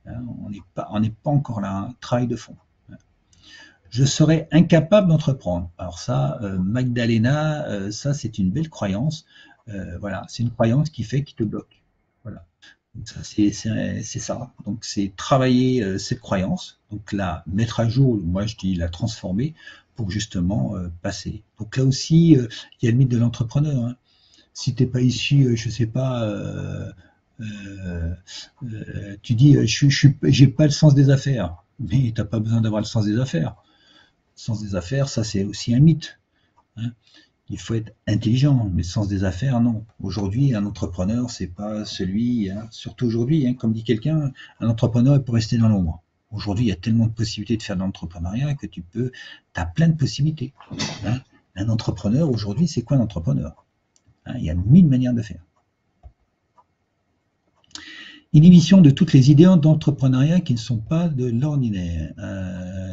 Hein, on n'est pas encore là, un travail de fond. Je serais incapable d'entreprendre. Alors ça, Magdalena, ça c'est une belle croyance. Voilà, c'est une croyance qui fait qu'il te bloque. Voilà. Donc ça, c'est ça. Donc c'est travailler cette croyance. Donc la mettre à jour, moi je dis la transformer pour justement passer. Donc là aussi, il y a le mythe de l'entrepreneur. Hein. Si t'es pas issu, je sais pas, tu dis, j'ai pas le sens des affaires, mais t'as pas besoin d'avoir le sens des affaires. Le sens des affaires, ça c'est aussi un mythe. Hein. Il faut être intelligent, mais le sens des affaires, non. Aujourd'hui, un entrepreneur, c'est pas celui, hein, surtout aujourd'hui, hein, comme dit quelqu'un, un entrepreneur il peut rester dans l'ombre. Aujourd'hui, il y a tellement de possibilités de faire de l'entrepreneuriat que tu as plein de possibilités. Hein. Un entrepreneur, aujourd'hui, c'est quoi un entrepreneur? Hein, il y a mille manières de faire. Inhibition de toutes les idées d'entrepreneuriat qui ne sont pas de l'ordinaire.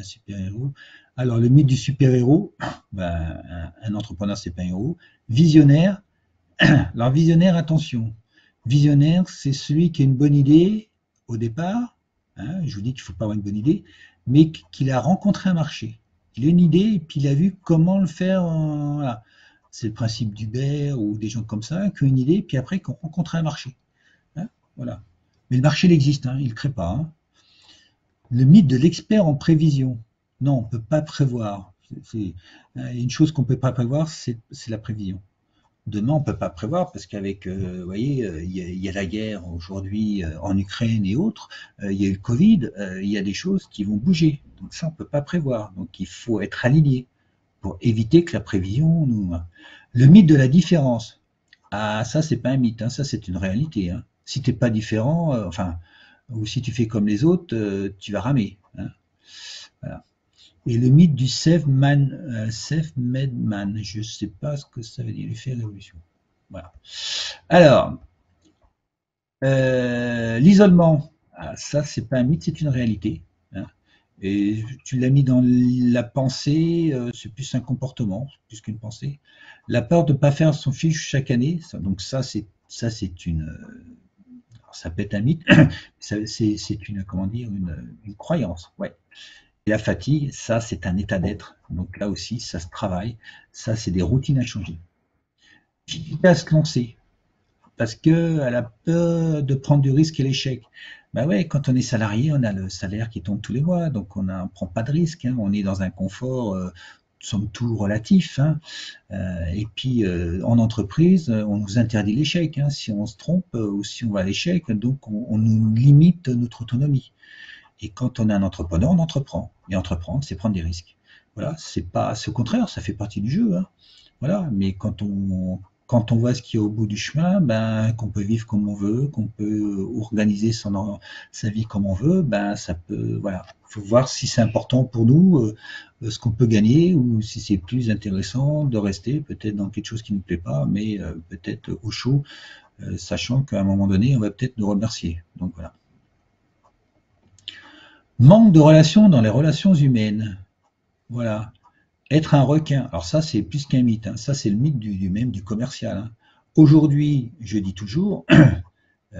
Super-héros. Alors, le mythe du super-héros, ben, un entrepreneur, c'est pas un héros. Visionnaire. Alors, visionnaire, attention. Visionnaire, c'est celui qui a une bonne idée au départ. Hein, je vous dis qu'il ne faut pas avoir une bonne idée, mais qu'il a rencontré un marché. Il a une idée et puis il a vu comment le faire. Voilà. C'est le principe d'Uber ou des gens comme ça qui ont une idée, puis après qui ont rencontré un marché. Hein, voilà. Mais le marché, il existe, hein, il ne crée pas. Hein. Le mythe de l'expert en prévision. Non, on ne peut pas prévoir. Une chose qu'on ne peut pas prévoir, c'est la prévision. Demain, on ne peut pas prévoir parce qu'avec, vous voyez, il y a la guerre aujourd'hui en Ukraine et autres, il y a eu le Covid, il y a des choses qui vont bouger. Donc ça, on ne peut pas prévoir. Donc il faut être aligné pour éviter que la prévision nous... Le mythe de la différence. Ah, ça, c'est pas un mythe, hein, ça, c'est une réalité. Hein. Si tu n'es pas différent, enfin, ou si tu fais comme les autres, tu vas ramer. Hein. Voilà. Et le mythe du self-made man, je ne sais pas ce que ça veut dire, l'effet révolution. Voilà. Alors, l'isolement, ah, ça, c'est pas un mythe, c'est une réalité. Hein. Et tu l'as mis dans la pensée, c'est plus un comportement, plus qu'une pensée. La peur de ne pas faire son fiche chaque année, donc ça, c'est une, ça peut être un mythe, c'est une, comment dire, une croyance. Ouais. Et la fatigue, ça, c'est un état d'être. Donc là aussi, ça se travaille. Ça, c'est des routines à changer. Difficulté à se lancer parce que elle a peur de prendre du risque et l'échec. Ben ouais, quand on est salarié, on a le salaire qui tombe tous les mois, donc on ne prend pas de risque. Hein, on est dans un confort, somme toute relatif. Hein, et puis en entreprise, on nous interdit l'échec. Hein, si on se trompe ou si on va à l'échec, donc on nous limite notre autonomie. Et quand on est un entrepreneur, on entreprend. Et entreprendre, c'est prendre des risques. Voilà, c'est au contraire, ça fait partie du jeu. Hein. Voilà, mais quand on voit ce qu'il y a au bout du chemin, ben, qu'on peut vivre comme on veut, qu'on peut organiser sa vie comme on veut, ben, ça peut, voilà. Faut voir si c'est important pour nous, ce qu'on peut gagner, ou si c'est plus intéressant de rester peut-être dans quelque chose qui ne nous plaît pas, mais peut-être au chaud, sachant qu'à un moment donné, on va peut-être nous remercier. Donc voilà. Manque de relations dans les relations humaines. Voilà. Être un requin. Alors ça, c'est plus qu'un mythe. Hein. Ça, c'est le mythe même du commercial. Hein. Aujourd'hui, je dis toujours,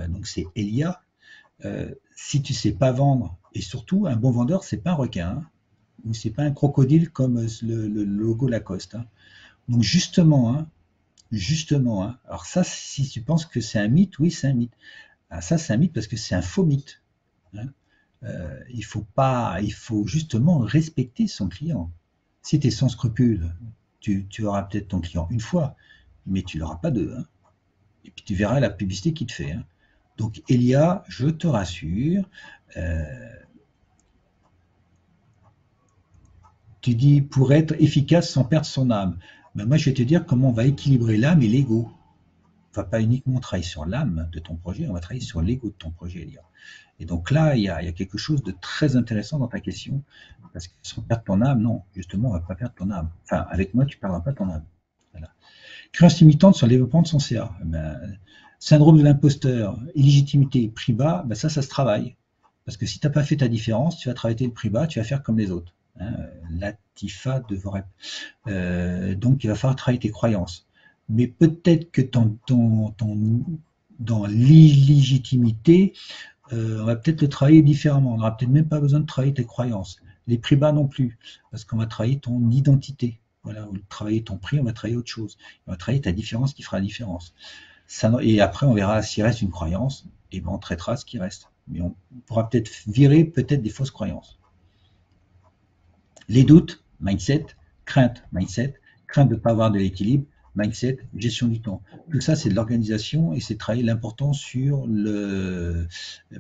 donc c'est Elia, si tu sais pas vendre, et surtout, un bon vendeur, c'est pas un requin, hein, ou c'est pas un crocodile comme le logo Lacoste. Hein. Donc justement, hein, alors ça, si tu penses que c'est un mythe, oui, c'est un mythe. Alors ça, c'est un mythe parce que c'est un faux mythe. Hein. Il faut justement respecter son client. Si tu es sans scrupule, tu auras peut-être ton client une fois, mais tu l'auras pas deux. Hein. Et puis tu verras la publicité qu'il te fait. Hein. Donc Elia, je te rassure, tu dis pour être efficace sans perdre son âme. Ben moi, je vais te dire comment on va équilibrer l'âme et l'ego. On va pas uniquement travailler sur l'âme de ton projet, on va travailler sur l'ego de ton projet, Elia. Et donc là, il y a quelque chose de très intéressant dans ta question, parce que sans perdre ton âme, non, justement, on ne va pas perdre ton âme. Enfin, avec moi, tu ne perdras pas ton âme. Voilà. Créance limitante sur le développement de son CA. Syndrome de l'imposteur, illégitimité, prix bas, ça se travaille. Parce que si tu n'as pas fait ta différence, tu vas travailler le prix bas, tu vas faire comme les autres. Hein, Latifa devrait. Donc, il va falloir travailler tes croyances. Mais peut-être que dans l'illégitimité, on va peut-être le travailler différemment. On n'aura peut-être même pas besoin de travailler tes croyances. Les prix bas non plus, parce qu'on va travailler ton identité. Voilà, au lieu de travailler ton prix, on va travailler autre chose. On va travailler ta différence qui fera la différence. Et après, on verra s'il reste une croyance, et on traitera ce qui reste. Mais on pourra peut-être virer peut-être des fausses croyances. Les doutes, mindset, crainte, mindset, crainte de ne pas avoir de l'équilibre, mindset, gestion du temps. Tout ça, c'est de l'organisation et c'est travailler l'important sur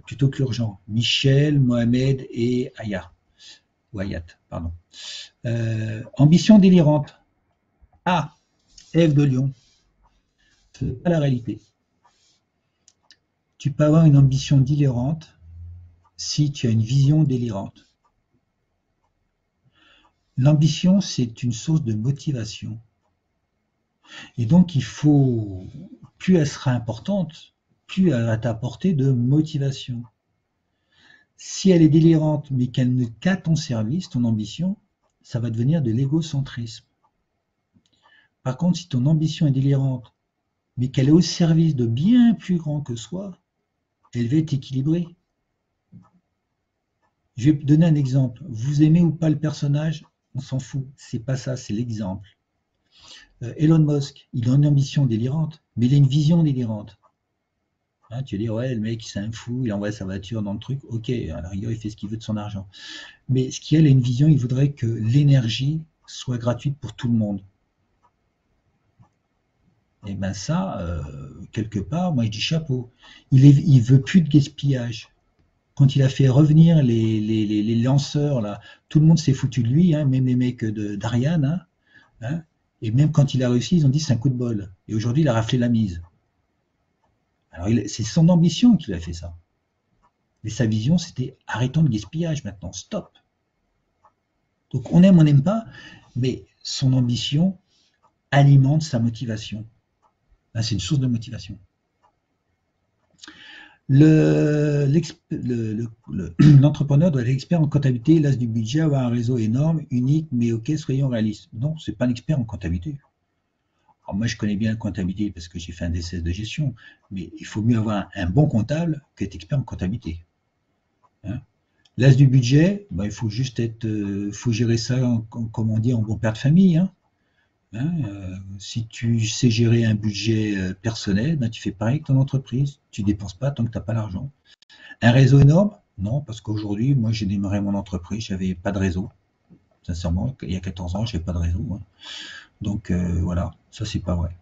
plutôt que l'urgent. Michel, Mohamed et Aya. Ou Ayat, pardon. Ambition délirante. Ah, Ève de Lion. Ce n'est pas la réalité. Tu peux avoir une ambition délirante si tu as une vision délirante. L'ambition, c'est une source de motivation. Et donc, plus elle sera importante, plus elle va t'apporter de motivation. Si elle est délirante, mais qu'elle n'est qu'à ton service, ton ambition, ça va devenir de l'égocentrisme. Par contre, si ton ambition est délirante, mais qu'elle est au service de bien plus grand que soi, elle va être équilibrée. Je vais te donner un exemple. Vous aimez ou pas le personnage, on s'en fout. C'est pas ça, c'est l'exemple. Elon Musk, il a une ambition délirante, mais il a une vision délirante. Hein, tu vas dire, ouais, le mec, c'est un fou, il envoie sa voiture dans le truc. Ok, à la rigueur, il fait ce qu'il veut de son argent. Mais ce qu'il a une vision, il voudrait que l'énergie soit gratuite pour tout le monde. Et bien ça, quelque part, moi je dis chapeau. Il veut plus de gaspillage. Quand il a fait revenir les lanceurs, là, tout le monde s'est foutu de lui, hein, même les mecs d'Ariane. Hein, et même quand il a réussi, ils ont dit c'est un coup de bol. Et aujourd'hui, il a raflé la mise. Alors c'est son ambition qu'il a fait ça. Mais sa vision, c'était arrêtons le gaspillage maintenant, stop. Donc on aime, on n'aime pas, mais son ambition alimente sa motivation. Là, c'est une source de motivation. L'entrepreneur doit être expert en comptabilité, l'as du budget, avoir un réseau énorme, unique, mais ok, soyons réalistes. Non, c'est pas un expert en comptabilité. Alors moi, je connais bien la comptabilité parce que j'ai fait un DCS de gestion, mais il faut mieux avoir un bon comptable qu'être expert en comptabilité. Hein, l'as du budget, il faut juste faut gérer ça, comme on dit, en bon père de famille. Hein. Si tu sais gérer un budget personnel, tu fais pareil que ton entreprise. Tu ne dépenses pas tant que tu n'as pas l'argent. Un réseau énorme? Non, parce qu'aujourd'hui, moi, j'ai démarré mon entreprise, j'avais pas de réseau. Sincèrement, il y a 14 ans, j'avais pas de réseau. Hein. Donc voilà, ça c'est pas vrai.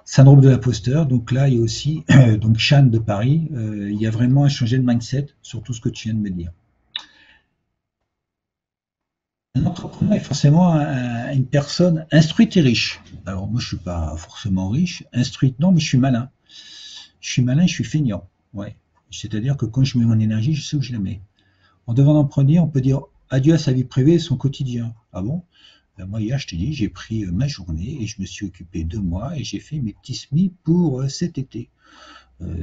Syndrome de l'imposteur, donc là, il y a aussi, donc Chan de Paris, il y a vraiment à changer de mindset sur tout ce que tu viens de me dire. Un entrepreneur est forcément une personne instruite et riche. Alors moi, je suis pas forcément riche, instruite non, mais je suis malin. Je suis malin, je suis feignant. Ouais. C'est-à-dire que quand je mets mon énergie, je sais où je la mets. En devenant entrepreneur, on peut dire adieu à sa vie privée et son quotidien. Ah bon? Moi, hier, je te dis, j'ai pris ma journée et je me suis occupé de moi et j'ai fait mes petits semis pour cet été.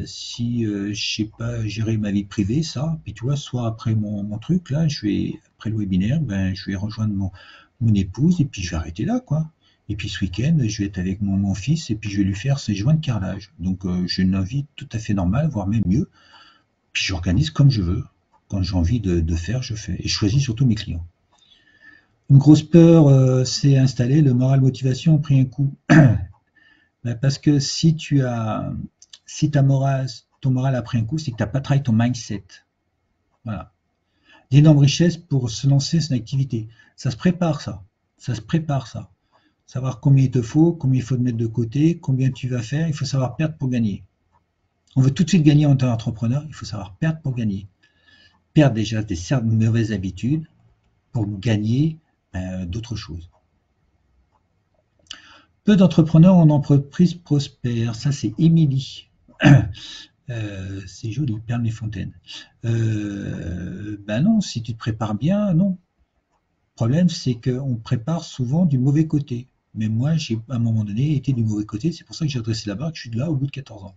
Si je sais pas gérer ma vie privée, ça, puis tu vois, soit après mon truc, là, après le webinaire, ben, je vais rejoindre mon épouse et puis je vais arrêter là, quoi. Et puis ce week-end, je vais être avec mon fils et puis je vais lui faire ses joints de carrelage. Donc j'ai une vie tout à fait normale, voire même mieux. Puis j'organise comme je veux. Quand j'ai envie de faire, je fais. Et je choisis surtout mes clients. Une grosse peur s'est installée, le moral motivation a pris un coup. Ben, parce que si ton moral a pris un coup, c'est que tu n'as pas travaillé ton mindset. Voilà. D'énormes richesses pour se lancer dans une activité. Ça se prépare, ça. Ça se prépare, ça. Savoir combien il te faut, combien il faut te mettre de côté, combien tu vas faire. Il faut savoir perdre pour gagner. On veut tout de suite gagner en tant qu'entrepreneur. Il faut savoir perdre pour gagner. Perdre déjà des certaines mauvaises habitudes pour gagner d'autres choses. Peu d'entrepreneurs en entreprise prospèrent. Ça, c'est Émilie. C'est joli, Perles les Fontaines. Ben non, si tu te prépares bien, non. Le problème, c'est qu'on prépare souvent du mauvais côté. Mais moi, j'ai à un moment donné été du mauvais côté. C'est pour ça que j'ai adressé la barre, que je suis là au bout de 14 ans.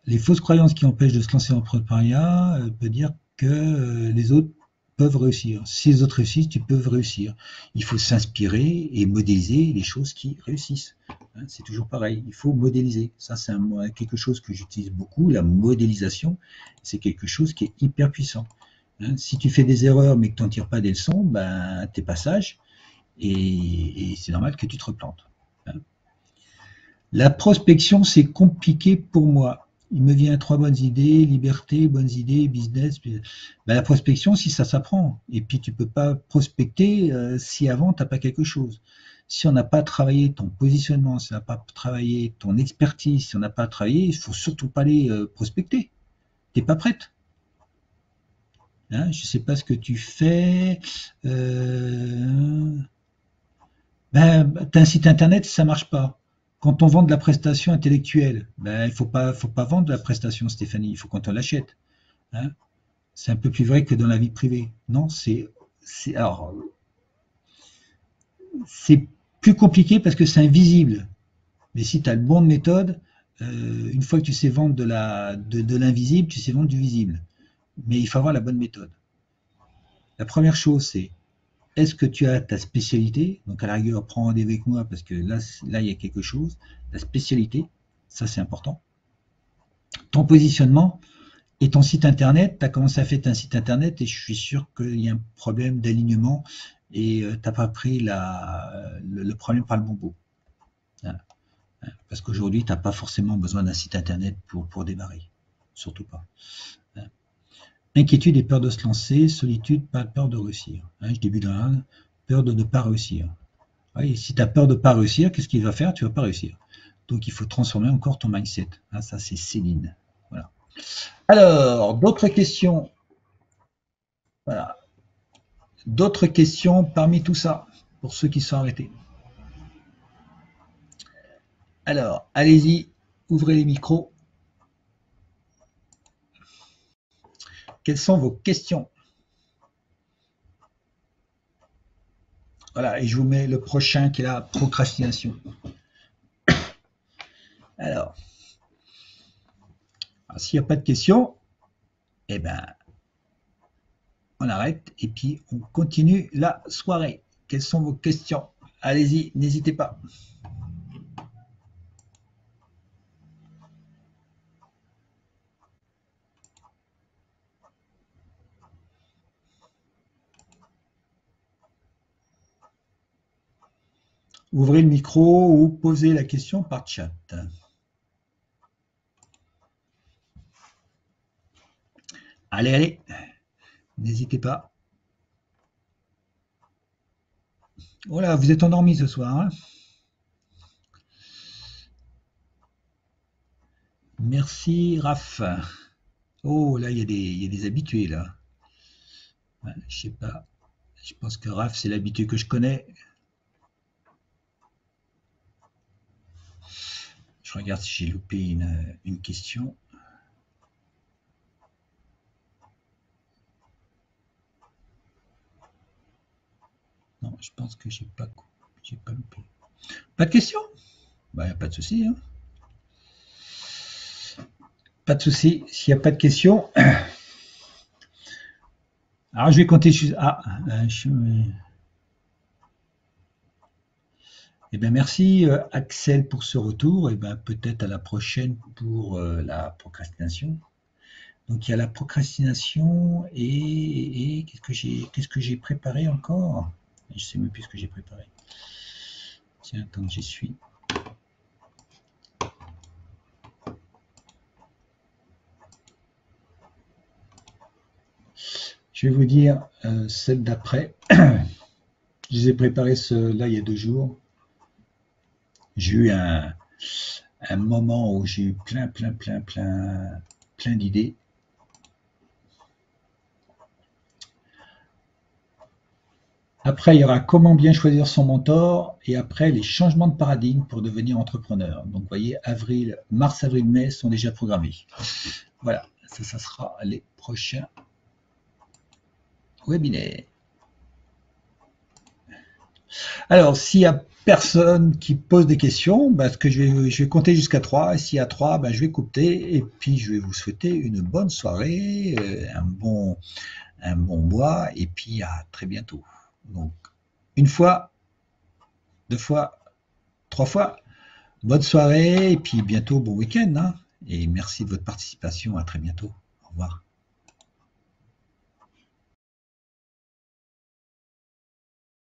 Les fausses croyances qui empêchent de se lancer en entrepreneuriat peut dire que les autres peuvent réussir. Si les autres réussissent, tu peux réussir. Il faut s'inspirer et modéliser les choses qui réussissent. Hein, c'est toujours pareil, il faut modéliser. Ça, c'est quelque chose que j'utilise beaucoup, la modélisation. C'est quelque chose qui est hyper puissant. Hein, si tu fais des erreurs mais que tu n'en tires pas des leçons, ben, tu n'es pas sage et c'est normal que tu te replantes. Hein. La prospection, c'est compliqué pour moi. Il me vient trois bonnes idées, liberté, bonnes idées, business. Ben, la prospection, si ça s'apprend. Et puis tu peux pas prospecter si avant tu n'as pas quelque chose. Si on n'a pas travaillé ton positionnement, si on n'a pas travaillé ton expertise, si on n'a pas travaillé, il faut surtout pas aller prospecter. T'es pas prête. Hein, je sais pas ce que tu fais. Ben, tu as un site internet, ça marche pas. Quand on vend de la prestation intellectuelle, ben, faut pas vendre de la prestation, Stéphanie. Il faut qu'on te l'achète. Hein. C'est un peu plus vrai que dans la vie privée. Non, alors, c'est plus compliqué parce que c'est invisible. Mais si tu as le bon de méthode, une fois que tu sais vendre de l'invisible, tu sais vendre du visible. Mais il faut avoir la bonne méthode. La première chose, c'est est-ce que tu as ta spécialité? Donc à la rigueur, prends rendez-vous avec moi parce que là, il y a quelque chose. La spécialité, ça c'est important. Ton positionnement et ton site internet, tu as commencé à faire un site internet et je suis sûr qu'il y a un problème d'alignement et tu n'as pas pris le problème par le bon bout. Voilà. Parce qu'aujourd'hui, tu n'as pas forcément besoin d'un site internet pour démarrer. Surtout pas. Inquiétude et peur de se lancer, solitude, pas peur de réussir. Je débute dans la peur de ne pas réussir. Oui, si tu as peur de ne pas réussir, qu'est-ce qu'il va faire? Tu ne vas pas réussir. Donc il faut transformer encore ton mindset. Ça, c'est Céline. Voilà. Alors, d'autres questions? Voilà. D'autres questions parmi tout ça, pour ceux qui sont arrêtés. Alors, allez-y, ouvrez les micros. Quelles sont vos questions? Voilà, et je vous mets le prochain qui est la procrastination. Alors, s'il n'y a pas de questions, eh ben, on arrête et puis on continue la soirée. Quelles sont vos questions? Allez-y, n'hésitez pas. Ouvrez le micro ou posez la question par chat. Allez, allez, n'hésitez pas. Voilà, vous êtes endormis ce soir. Hein. Merci, Raph. Oh, là, il y a des habitués, là. Je sais pas. Je pense que Raph, c'est l'habitué que je connais. Je regarde si j'ai loupé une question. Non, je pense que j'ai pas loupé. Pas de question? Bah, y a pas de souci. Hein. Pas de souci. S'il n'y a pas de questions, alors je vais compter juste. Eh bien, merci Axel pour ce retour. Et ben peut-être à la prochaine pour la procrastination. Donc il y a la procrastination et qu'est-ce que j'ai préparé encore? Je sais même plus ce que j'ai préparé. Tiens, attends, j'y suis. Je vais vous dire celle d'après. Je les ai préparées là il y a 2 jours. J'ai eu un moment où j'ai eu plein d'idées. Après, il y aura comment bien choisir son mentor et après les changements de paradigme pour devenir entrepreneur. Donc, vous voyez, mars, avril, mai sont déjà programmés. Voilà, ça sera les prochains webinaires. Alors, s'il y a personne qui pose des questions, je vais compter jusqu'à 3. Et s'il y a 3, je vais couper et puis je vais vous souhaiter une bonne soirée, un bon mois et puis à très bientôt. Donc, 1 fois, 2 fois, 3 fois. Bonne soirée et puis bientôt bon week-end. Et merci de votre participation. À très bientôt. Au revoir.